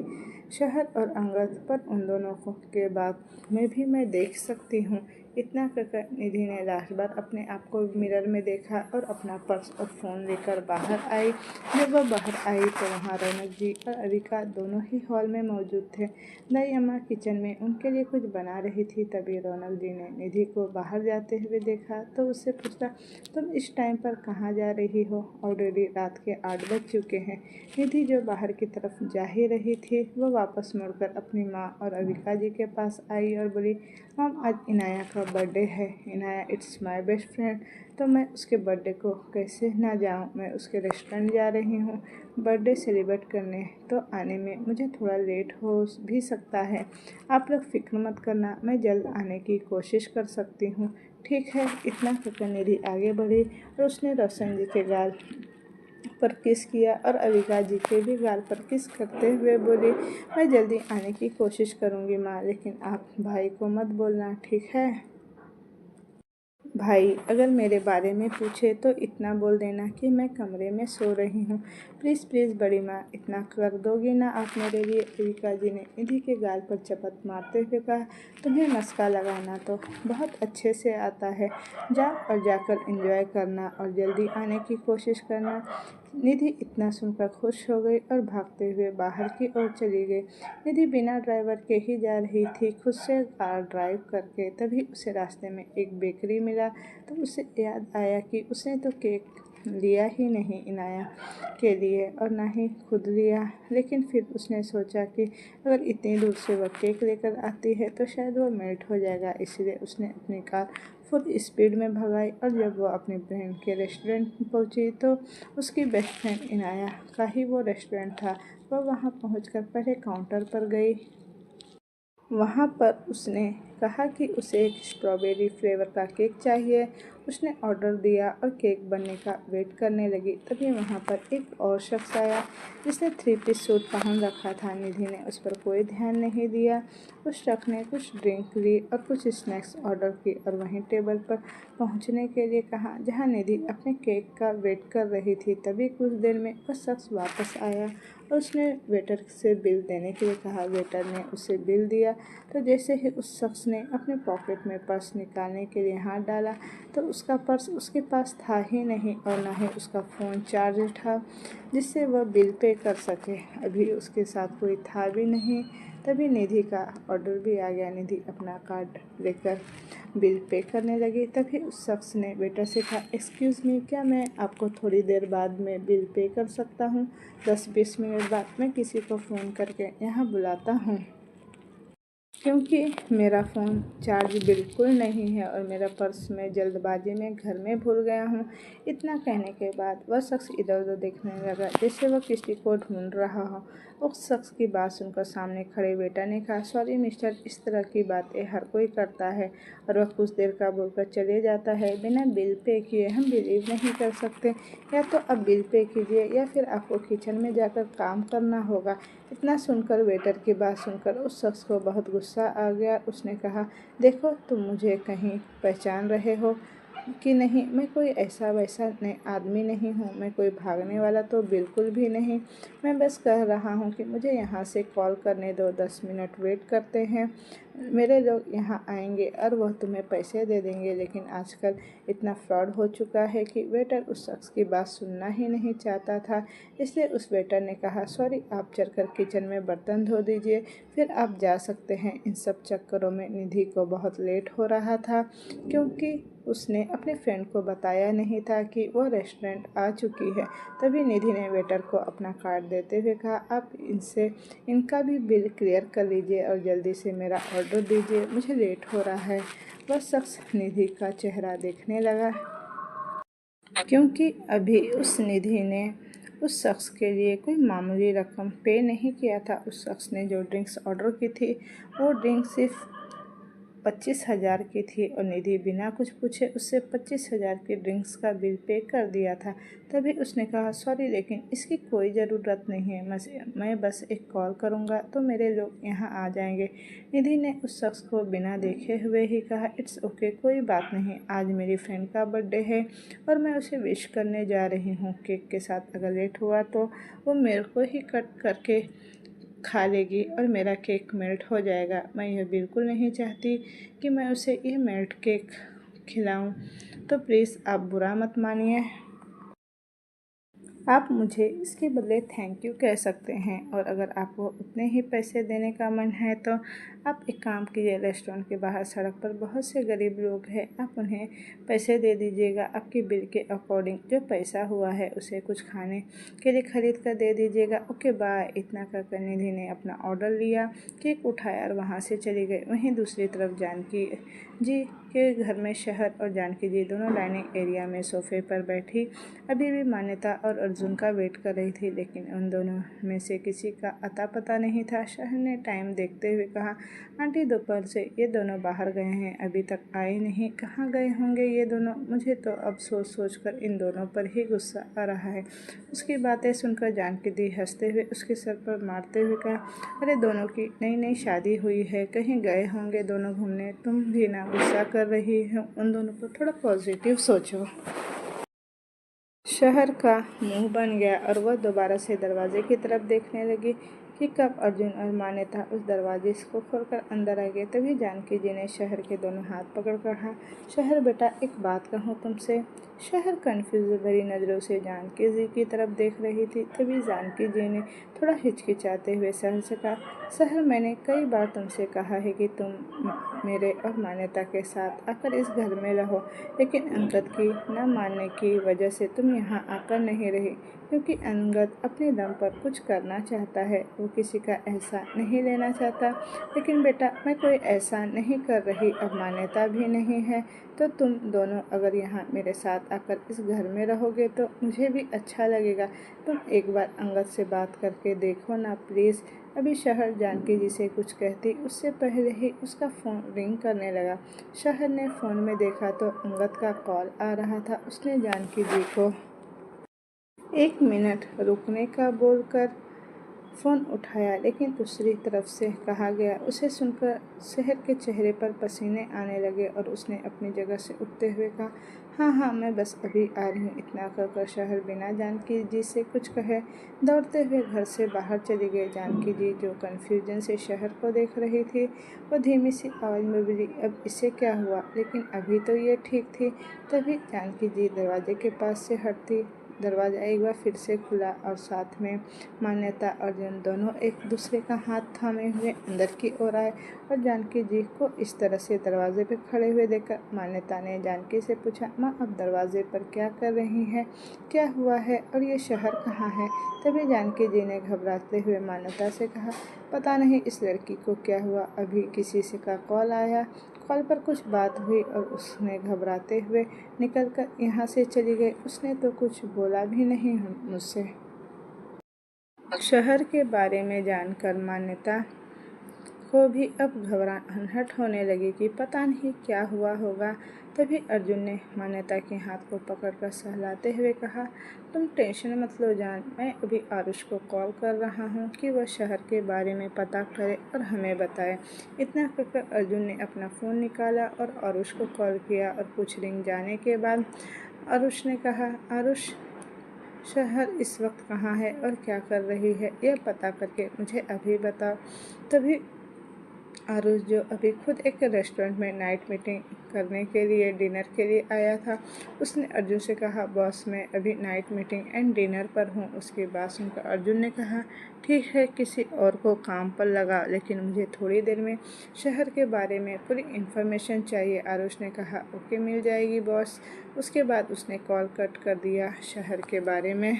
शहर और अंगद पर उन दोनों के बाद में भी मैं देख सकती हूँ। इतना कहकर निधि ने लास्ट बार अपने आप को मिरर में देखा और अपना पर्स और फ़ोन लेकर बाहर आई। जब वह बाहर आई तो वहाँ रौनक जी और अविका दोनों ही हॉल में मौजूद थे। दाई अम्मा किचन में उनके लिए कुछ बना रही थी। तभी रौनक जी ने निधि को बाहर जाते हुए देखा तो उससे पूछा, तुम इस टाइम पर कहाँ जा रही हो? ऑलरेडी रात के 8 बज चुके हैं। निधि जो बाहर की तरफ जा ही रही थी वो वापस मुड़कर अपनी माँ और अविका जी के पास आई और बोली, मम आज इनाया का बर्थडे है। Inaya it's my best friend, तो मैं उसके बर्थडे को कैसे ना जाऊँ। मैं उसके रेस्टोरेंट जा रही हूँ बर्थडे सेलिब्रेट करने, तो आने में मुझे थोड़ा लेट हो भी सकता है। आप लोग फिक्र मत करना, मैं जल्द आने की कोशिश कर सकती हूँ। ठीक है। इतना कहकर निधि आगे बढ़ी और उसने रोशन जी के गाल पर किस किया और अविका जी के भी गाल पर किस करते हुए बोली, मैं जल्दी आने की कोशिश करूँगी माँ, लेकिन आप भाई को मत बोलना, ठीक है। भाई अगर मेरे बारे में पूछे तो इतना बोल देना कि मैं कमरे में सो रही हूँ। प्लीज़ प्लीज़ बड़ी माँ, इतना कर दोगी ना आप मेरे लिए। अविका जी ने निधि के गाल पर चपत मारते हुए कहा, तुम्हें मस्का लगाना तो बहुत अच्छे से आता है। जाओ और जाकर एंजॉय करना और जल्दी आने की कोशिश करना। निधि इतना सुनकर खुश हो गई और भागते हुए बाहर की ओर चली गई। निधि बिना ड्राइवर के ही जा रही थी, खुद से कार ड्राइव करके। तभी उसे रास्ते में एक बेकरी मिला तो उसे याद आया कि उसने तो केक लिया ही नहीं इनाया के लिए और ना ही खुद लिया। लेकिन फिर उसने सोचा कि अगर इतनी दूर से वह केक लेकर आती है तो शायद वो मेल्ट हो जाएगा, इसलिए उसने अपनी कार फुल स्पीड में भगाई। और जब वो अपनी बहन के रेस्टोरेंट पहुंची तो उसकी बेस्ट फ्रेंड इनाया का ही वो रेस्टोरेंट था। वह वहां पहुंचकर पहले काउंटर पर गई। वहाँ पर उसने कहा कि उसे एक स्ट्रॉबेरी फ्लेवर का केक चाहिए। उसने ऑर्डर दिया और केक बनने का वेट करने लगी। तभी वहाँ पर एक और शख्स आया जिसने 3 पीस सूट पहन रखा था। निधि ने उस पर कोई ध्यान नहीं दिया। उस शख्स ने कुछ ड्रिंक ली और कुछ स्नैक्स ऑर्डर की और वहीं टेबल पर पहुँचने के लिए कहा जहाँ निधि अपने केक का वेट कर रही थी। तभी कुछ देर में वह शख्स वापस आया और उसने वेटर से बिल देने के लिए कहा। वेटर ने उसे बिल दिया तो जैसे ही उस शख्स ने अपने पॉकेट में पर्स निकालने के लिए हाथ डाला तो उसका पर्स उसके पास था ही नहीं और ना ही उसका फ़ोन चार्ज था जिससे वह बिल पे कर सके। अभी उसके साथ कोई था भी नहीं। तभी निधि का ऑर्डर भी आ गया। निधि अपना कार्ड लेकर बिल पे करने लगी। तभी उस शख्स ने वेटर से कहा, एक्सक्यूज़ मी, क्या मैं आपको थोड़ी देर बाद में बिल पे कर सकता हूँ? 10-20 मिनट बाद मैं किसी को फ़ोन करके यहाँ बुलाता हूँ क्योंकि मेरा फ़ोन चार्ज बिल्कुल नहीं है और मेरा पर्स मैं जल्दबाजी में घर में भूल गया हूँ। इतना कहने के बाद वह शख्स इधर उधर देखने लगा जैसे वह किसी को ढूंढ रहा हो। उस शख्स की बात सुनकर सामने खड़े वेटर ने कहा, सॉरी मिस्टर, इस तरह की बातें हर कोई करता है। और वह कुछ देर का बोलकर चले जाता है। बिना बिल पे किए हम बिलीव नहीं कर सकते। या तो अब बिल पे कीजिए या फिर आपको किचन में जाकर काम करना होगा। इतना सुनकर वेटर की बात सुनकर उस शख्स को बहुत गुस्सा आ गया। उसने कहा, देखो तुम मुझे कहीं पहचान रहे हो कि नहीं? मैं कोई ऐसा वैसा आदमी नहीं हूँ। मैं कोई भागने वाला तो बिल्कुल भी नहीं। मैं बस कह रहा हूँ कि मुझे यहाँ से कॉल करने दो। 10 मिनट वेट करते हैं, मेरे लोग यहाँ आएंगे और वह तुम्हें पैसे दे देंगे। लेकिन आजकल इतना फ्रॉड हो चुका है कि वेटर उस शख्स की बात सुनना ही नहीं चाहता था। इसलिए उस वेटर ने कहा, सॉरी, आप चलकर किचन में बर्तन धो दीजिए, फिर आप जा सकते हैं। इन सब चक्करों में निधि को बहुत लेट हो रहा था क्योंकि उसने अपने फ्रेंड को बताया नहीं था कि वो रेस्टोरेंट आ चुकी है। तभी निधि ने वेटर को अपना कार्ड देते हुए कहा, आप इनका भी बिल क्लियर कर लीजिए और जल्दी से मेरा ऑर्डर दीजिए, मुझे लेट हो रहा है। वह शख्स निधि का चेहरा देखने लगा क्योंकि अभी उस निधि ने उस शख्स के लिए कोई मामूली रकम पे नहीं किया था। उस शख्स ने जो ड्रिंक्स ऑर्डर की थी वो ड्रिंक सिर्फ 25,000 की थी और निधि बिना कुछ पूछे उससे 25,000 की ड्रिंक्स का बिल पे कर दिया था। तभी उसने कहा, सॉरी, लेकिन इसकी कोई ज़रूरत नहीं है। मैं बस एक कॉल करूँगा तो मेरे लोग यहाँ आ जाएंगे। निधि ने उस शख्स को बिना देखे हुए ही कहा, इट्स ओके, कोई बात नहीं। आज मेरी फ्रेंड का बर्थडे है और मैं उसे विश करने जा रही हूँ। केक के साथ अगर लेट हुआ तो वो मेरे को ही कट करके खा लेगी और मेरा केक मेल्ट हो जाएगा। मैं यह बिल्कुल नहीं चाहती कि मैं उसे ये मेल्ट केक खिलाऊं, तो प्लीज़ आप बुरा मत मानिए। आप मुझे इसके बदले थैंक यू कह सकते हैं और अगर आपको उतने ही पैसे देने का मन है तो आप एक काम कीजिए, रेस्टोरेंट के बाहर सड़क पर बहुत से गरीब लोग हैं, आप उन्हें पैसे दे दीजिएगा। आपकी बिल के अकॉर्डिंग जो पैसा हुआ है उसे कुछ खाने के लिए खरीद कर दे दीजिएगा। Okay bye. इतना कहकर निधि ने अपना ऑर्डर लिया, केक उठाया और वहाँ से चली गई। वहीं दूसरी तरफ जानकी जी के घर में शहर और जानकी जी दोनों डाइनिंग एरिया में सोफे पर बैठी अभी भी मान्यता और अर्जुन का वेट कर रही थी, लेकिन उन दोनों में से किसी का अता पता नहीं था। शहर ने टाइम देखते हुए कहा, आंटी दोपहर से ये दोनों बाहर गए हैं, अभी तक आए नहीं, कहाँ गए होंगे ये दोनों। मुझे तो अब सोच कर इन दोनों पर ही गुस्सा आ रहा है। उसकी बातें सुनकर जानकी दी हंसते हुए उसके सर पर मारते हुए कहा, अरे दोनों की नई नई शादी हुई है, कहीं गए होंगे दोनों घूमने, तुम भी ना गुस्सा कर रही हो, उन दोनों पर थोड़ा पॉजिटिव सोचो। शहर का मुंह बन गया और वह दोबारा से दरवाजे की तरफ देखने लगी कि कब अर्जुन और मान्यता उस दरवाजे को खोलकर अंदर आ गए। तभी जानकी जी ने शहर के दोनों हाथ पकड़कर कहा, शहर बेटा एक बात कहूँ तुमसे। शहर कन्फ्यूज भरी नज़रों से जानकी जी की तरफ देख रही थी। तभी जानकी जी ने थोड़ा हिचकिचाते हुए शहर से कहा, शहर मैंने कई बार तुमसे कहा है कि तुम मेरे और मान्यता के साथ आकर इस घर में रहो, लेकिन अंगद की न मानने की वजह से तुम यहाँ आकर नहीं रही, क्योंकि अंगद अपने दम पर कुछ करना चाहता है, वो किसी का एहसान नहीं लेना चाहता। लेकिन बेटा मैं कोई एहसान नहीं कर रही, अब मान्यता भी नहीं है, तो तुम दोनों अगर यहाँ मेरे साथ आकर इस घर में रहोगे तो मुझे भी अच्छा लगेगा। तुम एक बार अंगद से बात करके देखो ना प्लीज़। अभी शहर जानकी जी से कुछ कहती उससे पहले ही उसका फ़ोन रिंग करने लगा। शहर ने फ़ोन में देखा तो अंगद का कॉल आ रहा था। उसने जानकी जी को 1 मिनट रुकने का बोलकर फ़ोन उठाया, लेकिन दूसरी तरफ से कहा गया। उसे सुनकर शहर के चेहरे पर पसीने आने लगे और उसने अपनी जगह से उठते हुए कहा, हाँ हाँ मैं बस अभी आ रही हूँ। इतना कहकर शहर बिना जानकी जी से कुछ कहे दौड़ते हुए घर से बाहर चली गई। जानकी जी जो कन्फ्यूजन से शहर को देख रही थी, वो धीमी सी आवाज़ में बोली, अब इसे क्या हुआ, लेकिन अभी तो ये ठीक थी। तभी जानकी जी दरवाजे के पास से हटती, दरवाज़ा एक बार फिर से खुला और साथ में मान्यता और अर्जुन दोनों एक दूसरे का हाथ थामे हुए अंदर की ओर आए। और जानकी जी को इस तरह से दरवाजे पर खड़े हुए देखकर मान्यता ने जानकी से पूछा, माँ अब दरवाजे पर क्या कर रही हैं, क्या हुआ है और ये शहर कहाँ है। तभी जानकी जी ने घबराते हुए मान्यता से कहा, पता नहीं इस लड़की को क्या हुआ, अभी किसी से का कॉल आया, कॉल पर कुछ बात हुई और उसने घबराते हुए निकलकर यहाँ से चली गई। उसने तो कुछ बोला भी नहीं मुझसे। शहर के बारे में जानकर मान्यता को भी अब घबराहट होने लगी कि पता नहीं क्या हुआ होगा। तभी अर्जुन ने मान्यता के हाथ को पकड़कर सहलाते हुए कहा, तुम टेंशन मत लो जान, मैं अभी आरुष को कॉल कर रहा हूँ कि वह शहर के बारे में पता करे और हमें बताए। इतना कहकर अर्जुन ने अपना फ़ोन निकाला और आरुष को कॉल किया और कुछ रिंग जाने के बाद आरुष ने कहा, आरुष शहर इस वक्त कहाँ है और क्या कर रही है, यह पता करके मुझे अभी बताओ। तभी आरुष जो अभी खुद एक रेस्टोरेंट में नाइट मीटिंग करने के लिए डिनर के लिए आया था, उसने अर्जुन से कहा, बॉस मैं अभी नाइट मीटिंग एंड डिनर पर हूँ। उसकी बात सुनकर अर्जुन ने कहा, ठीक है किसी और को काम पर लगा, लेकिन मुझे थोड़ी देर में शहर के बारे में पूरी इन्फॉर्मेशन चाहिए। आरुष ने कहा, ओके मिल जाएगी बॉस। उसके बाद उसने कॉल कट कर दिया। शहर के बारे में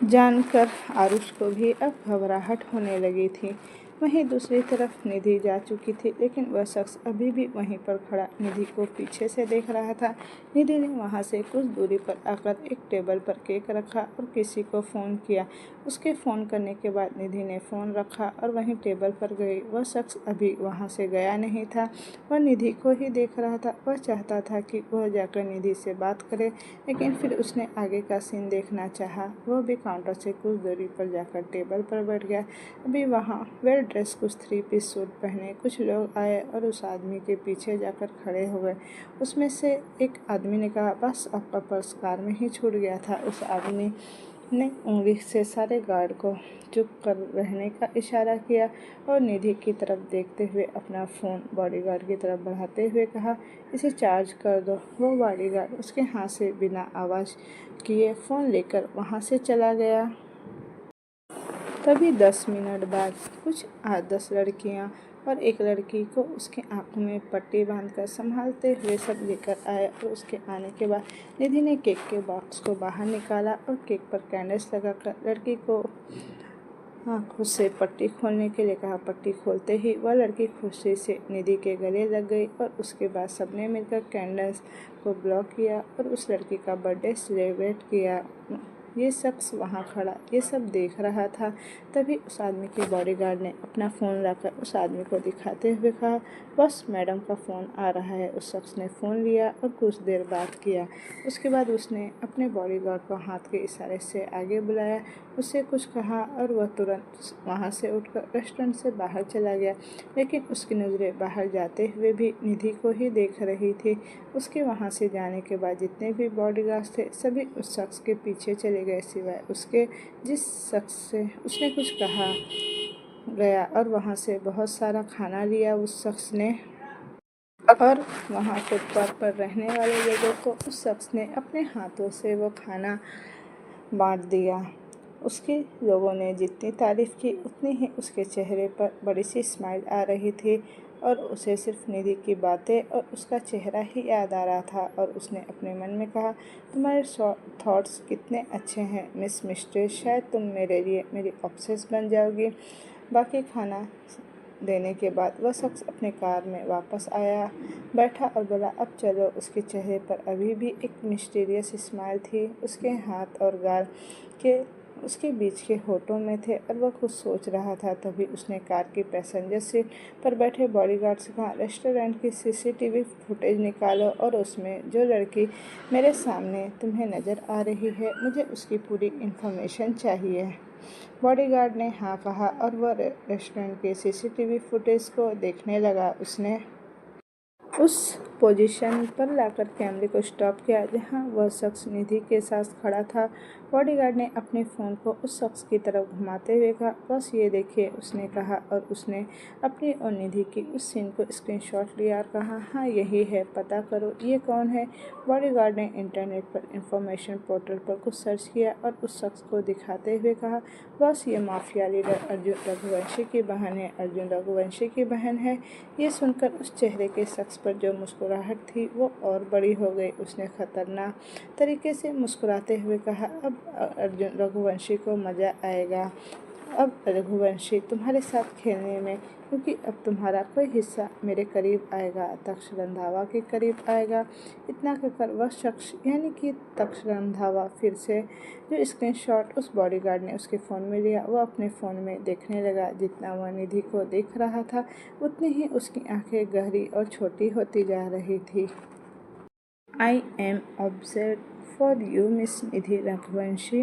जानकर आरुष को भी अब घबराहट होने लगी थी। वहीं दूसरी तरफ निधि जा चुकी थी, लेकिन वह शख्स अभी भी वहीं पर खड़ा निधि को पीछे से देख रहा था। निधि ने वहां से कुछ दूरी पर आकर एक टेबल पर केक रखा और किसी को फ़ोन किया। उसके फ़ोन करने के बाद निधि ने फ़ोन रखा और वहीं टेबल पर गई। वह शख्स अभी वहां से गया नहीं था, वह निधि को ही देख रहा था। वह चाहता था कि वह जाकर निधि से बात करे, लेकिन फिर उसने आगे का सीन देखना चाहा। वह भी काउंटर से कुछ दूरी पर जाकर टेबल पर बैठ गया। अभी वहाँ वेल ड्रेस कुछ 3 पीस सूट पहने कुछ लोग आए और उस आदमी के पीछे जाकर खड़े हो गए। उसमें से एक आदमी ने कहा, बस आपका पर्स कार में ही छूट गया था। उस आदमी ने उंगली से सारे गार्ड को चुप कर रहने का इशारा किया और निधि की तरफ देखते हुए अपना फ़ोन बॉडीगार्ड की तरफ बढ़ाते हुए कहा, इसे चार्ज कर दो। वो बॉडीगार्ड उसके हाथ से बिना आवाज़ किए फ़ोन लेकर वहाँ से चला गया। तभी 10 मिनट बाद कुछ 8-10 लड़कियां और एक लड़की को उसके आंखों में पट्टी बांधकर संभालते हुए सब लेकर आया। और उसके आने के बाद निधि ने केक के बॉक्स को बाहर निकाला और केक पर कैंडल्स लगाकर लड़की को आंखों से पट्टी खोलने के लिए कहा। पट्टी खोलते ही वह लड़की खुशी से निधि के गले लग गई और उसके बाद सबने मिलकर कैंडल्स को ब्लॉ किया और उस लड़की का बर्थडे सेलिब्रेट किया। ये शख्स वहाँ खड़ा ये सब देख रहा था। तभी उस आदमी के बॉडीगार्ड ने अपना फ़ोन लाकर उस आदमी को दिखाते हुए कहा, बस मैडम का फ़ोन आ रहा है। उस शख्स ने फ़ोन लिया और कुछ देर बात किया। उसके बाद उसने अपने बॉडीगार्ड को हाथ के इशारे से आगे बुलाया, उससे कुछ कहा और वह तुरंत वहाँ से उठकर रेस्टोरेंट से बाहर चला गया। लेकिन उसकी नज़रें बाहर जाते हुए भी निधि को ही देख रही थी। उसके वहाँ से जाने के बाद जितने भी बॉडीगार्ड्स थे सभी उस शख्स के पीछे चले गए, सिवाय उसके जिस शख्स से उसने कुछ कहा गया। और वहाँ से बहुत सारा खाना लिया उस शख्स ने और वहाँ फुटपाथ पर रहने वाले लोगों को उस शख्स ने अपने हाथों से वो खाना बांट दिया। उसके लोगों ने जितनी तारीफ़ की उतनी ही उसके चेहरे पर बड़ी सी स्माइल आ रही थी और उसे सिर्फ निधि की बातें और उसका चेहरा ही याद आ रहा था। और उसने अपने मन में कहा, तुम्हारे थॉट्स कितने अच्छे हैं मिस मिस्ट्री, शायद तुम मेरे लिए मेरी ऑब्सेस बन जाओगी। बाकी खाना देने के बाद वह शख्स अपने कार में वापस आया, बैठा और बोला, अब चलो। उसके चेहरे पर अभी भी एक मिस्टीरियस स्माइल थी। उसके हाथ और गाल के उसके बीच के होठों में थे और वह कुछ सोच रहा था। तभी उसने कार की पैसेंजर सीट पर बैठे बॉडीगार्ड से कहा, रेस्टोरेंट की सीसीटीवी फुटेज निकालो और उसमें जो लड़की मेरे सामने तुम्हें नज़र आ रही है मुझे उसकी पूरी इन्फॉर्मेशन चाहिए। बॉडीगार्ड ने हाँ कहा और वह रेस्टोरेंट के सीसीटीवी फुटेज को देखने लगा। उसने उस पोजीशन पर लाकर कैमरे को स्टॉप किया जहां वह शख्स निधि के साथ खड़ा था। बॉडीगार्ड ने अपने फ़ोन को उस शख्स की तरफ घुमाते हुए कहा, बस ये देखिए, उसने कहा। और उसने अपनी और निधि की उस सीन को स्क्रीनशॉट लिया और कहा, हाँ यही है, पता करो ये कौन है। बॉडीगार्ड ने इंटरनेट पर इंफॉर्मेशन पोर्टल पर कुछ सर्च किया और उस शख्स को दिखाते हुए कहा, बस ये माफिया लीडर अर्जुन रघुवंशी की बहन है। अर्जुन रघुवंशी की बहन है। ये सुनकर उस चेहरे के शख्स पर जो मुस्कुराहट थी वो और बड़ी हो गई। उसने खतरनाक तरीके से मुस्कुराते हुए कहा, अब अर्जुन रघुवंशी को मज़ा आएगा। अब रघुवंशी तुम्हारे साथ खेलने में, क्योंकि अब तुम्हारा कोई हिस्सा मेरे करीब आएगा, तक्ष रंधावा के करीब आएगा। इतना कहकर वह शख्स यानी कि तक्ष रंधावा फिर से जो स्क्रीनशॉट उस बॉडीगार्ड ने उसके फ़ोन में लिया वह अपने फ़ोन में देखने लगा। जितना वह निधि को देख रहा था उतनी ही उसकी आंखें गहरी और छोटी होती जा रही थी। I am obsessed for you miss Nidhi Raghuvanshi.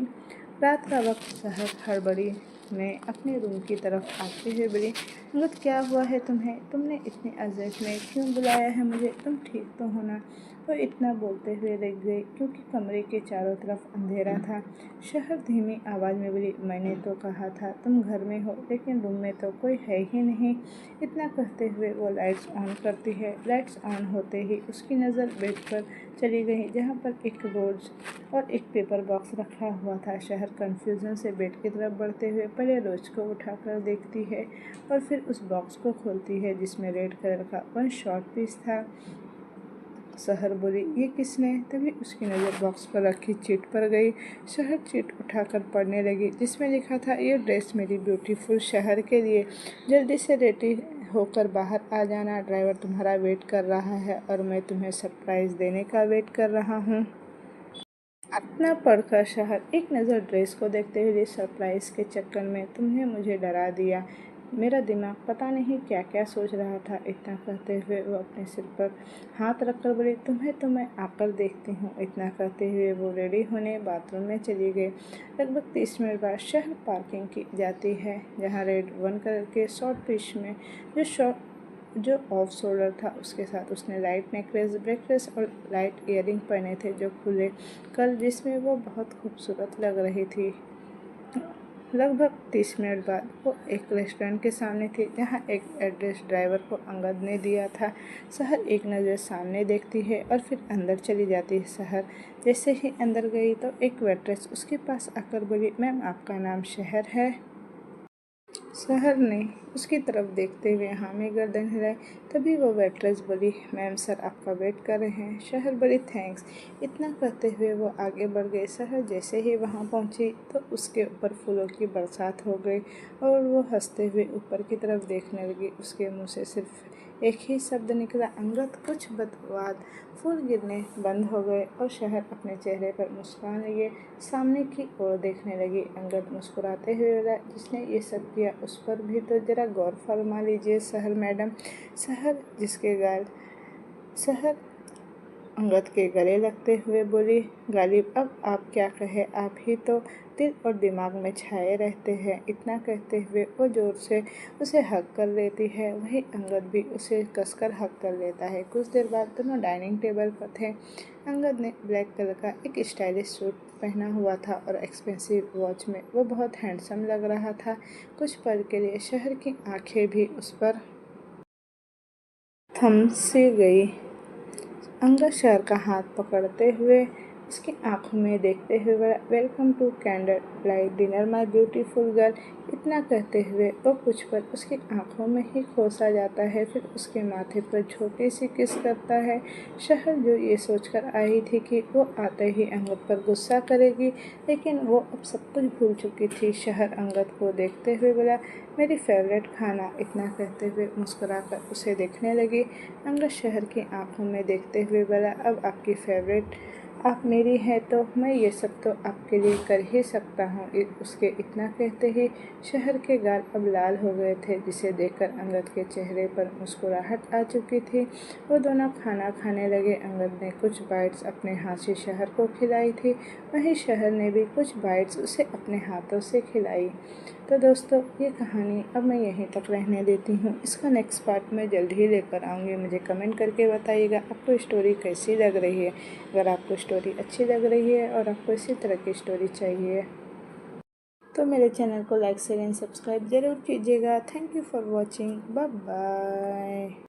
रात का वक्त शहर हड़बड़ी में अपने रूम की तरफ आते हुए बोली, अंगद क्या हुआ है तुम्हें? तुमने इतनी अर्जेंट में क्यों बुलाया है मुझे? तुम ठीक तो हो ना? वो इतना बोलते हुए रह गई क्योंकि कमरे के चारों तरफ अंधेरा था। शहर धीमी आवाज़ में बोली, मैंने तो कहा था तुम घर में हो, लेकिन रूम में तो कोई है ही नहीं। इतना कहते हुए वो लाइट्स ऑन करती है। लाइट्स ऑन होते ही उसकी नज़र बेड पर चली गई जहाँ पर एक रोज और एक पेपर बॉक्स रखा हुआ था। शहर कन्फ्यूज़न से बेड की तरफ बढ़ते हुए पहले रोज को उठाकर देखती है और फिर उस बॉक्स को खोलती है जिसमें रेड कलर का वन शॉर्ट पीस था। शहर बोली, ये किसने? तभी उसकी नज़र बॉक्स पर रखी चिट पर गई। शहर चिट उठाकर पढ़ने लगी जिसमें लिखा था, ये ड्रेस मेरी ब्यूटीफुल शहर के लिए, जल्दी से रेडी होकर बाहर आ जाना, ड्राइवर तुम्हारा वेट कर रहा है और मैं तुम्हें सरप्राइज़ देने का वेट कर रहा हूँ। अपना पढ़कर शहर एक नज़र ड्रेस को देखते हुए, सरप्राइज़ के चक्कर में तुमने मुझे डरा दिया। मेरा दिमाग पता नहीं क्या क्या सोच रहा था। इतना कहते हुए वो अपने सिर पर हाथ रखकर बोली, तुम्हें तो मैं आकर देखती हूँ। इतना कहते हुए वो रेडी होने बाथरूम में चली गई। लगभग 30 मिनट बाद शहर पार्किंग की जाती है जहाँ रेड वन कलर के शॉर्ट पीस में जो ऑफ शोल्डर था उसके साथ उसने लाइट नेकलेस, ब्रेकलेस और लाइट ईयरिंग पहने थे जो खुले कल, जिसमें वो बहुत खूबसूरत लग रही थी। लगभग 30 मिनट बाद वो एक रेस्टोरेंट के सामने थी जहाँ एक एड्रेस ड्राइवर को अंगद ने दिया था। शहर एक नज़र सामने देखती है और फिर अंदर चली जाती है। शहर जैसे ही अंदर गई तो एक वेट्रेस उसके पास आकर बोली, मैम आपका नाम शहर है? शहर ने उसकी तरफ देखते हुए हाँ में गर्दन हिलाई। तभी वो वेट्रेस बोली, मैम सर आपका वेट कर रहे हैं। शहर बोली, थैंक्स। इतना कहते हुए वो आगे बढ़ गई। शहर जैसे ही वहाँ पहुँची तो उसके ऊपर फूलों की बरसात हो गई और वो हंसते हुए ऊपर की तरफ देखने लगी। उसके मुँह से सिर्फ एक ही शब्द निकला, अंगद कुछ बदबाद। फूल गिरने बंद हो गए और शहर अपने चेहरे पर मुस्कान लिए सामने की ओर देखने लगी। अंगद मुस्कुराते हुए बोला, जिसने ये सब किया उस पर भी तो जरा गौर फरमा लीजिए शहर मैडम। शहर अंगद के गले लगते हुए बोली, गालिब अब आप क्या कहे, आप ही तो दिल और दिमाग में छाए रहते हैं। इतना कहते हुए वो जोर से उसे हक कर लेती है। वही अंगद भी उसे कसकर हक कर लेता है। कुछ देर बाद दोनों डाइनिंग टेबल पर थे। अंगद ने ब्लैक कलर का एक स्टाइलिश सूट पहना हुआ था और एक्सपेंसिव वॉच में वो बहुत हैंडसम लग रहा था। कुछ पल के लिए शहर की आंखें भी उस पर थम सी गई। अंगद शहर का हाथ पकड़ते हुए उसकी आंखों में देखते हुए बोला, welcome to candle light dinner my beautiful girl. इतना कहते हुए वो कुछ पल उसकी आंखों में ही खो सा जाता है, फिर उसके माथे पर छोटी सी किस करता है। शहर जो ये सोचकर आई थी कि वो आते ही अंगद पर गुस्सा करेगी, लेकिन वो अब सब कुछ भूल चुकी थी। शहर अंगद को देखते हुए बोला, मेरी फेवरेट खाना। इतना कहते हुए मुस्कुराकर उसे देखने लगी। अंगद शहर की आंखों में देखते हुए बोला, अब आपकी फेवरेट आप मेरी हैं तो मैं ये सब तो आपके लिए कर ही सकता हूँ। उसके इतना कहते ही शहर के गाल अब लाल हो गए थे, जिसे देखकर अंगद के चेहरे पर मुस्कुराहट आ चुकी थी। वो दोनों खाना खाने लगे। अंगद ने कुछ बाइट्स अपने हाथ से शहर को खिलाई थी, वहीं शहर ने भी कुछ बाइट्स उसे अपने हाथों से खिलाई। तो दोस्तों, ये कहानी अब मैं यहीं तक रहने देती हूँ। इसका नेक्स्ट पार्ट मैं जल्द ही लेकर आऊँगी। मुझे कमेंट करके बताइएगा आपको स्टोरी कैसी लग रही है। अगर आपको स्टोरी अच्छी लग रही है और आपको इसी तरह की स्टोरी चाहिए तो मेरे चैनल को लाइक शेयर एंड सब्सक्राइब ज़रूर कीजिएगा। Thank you for watching. Bye bye.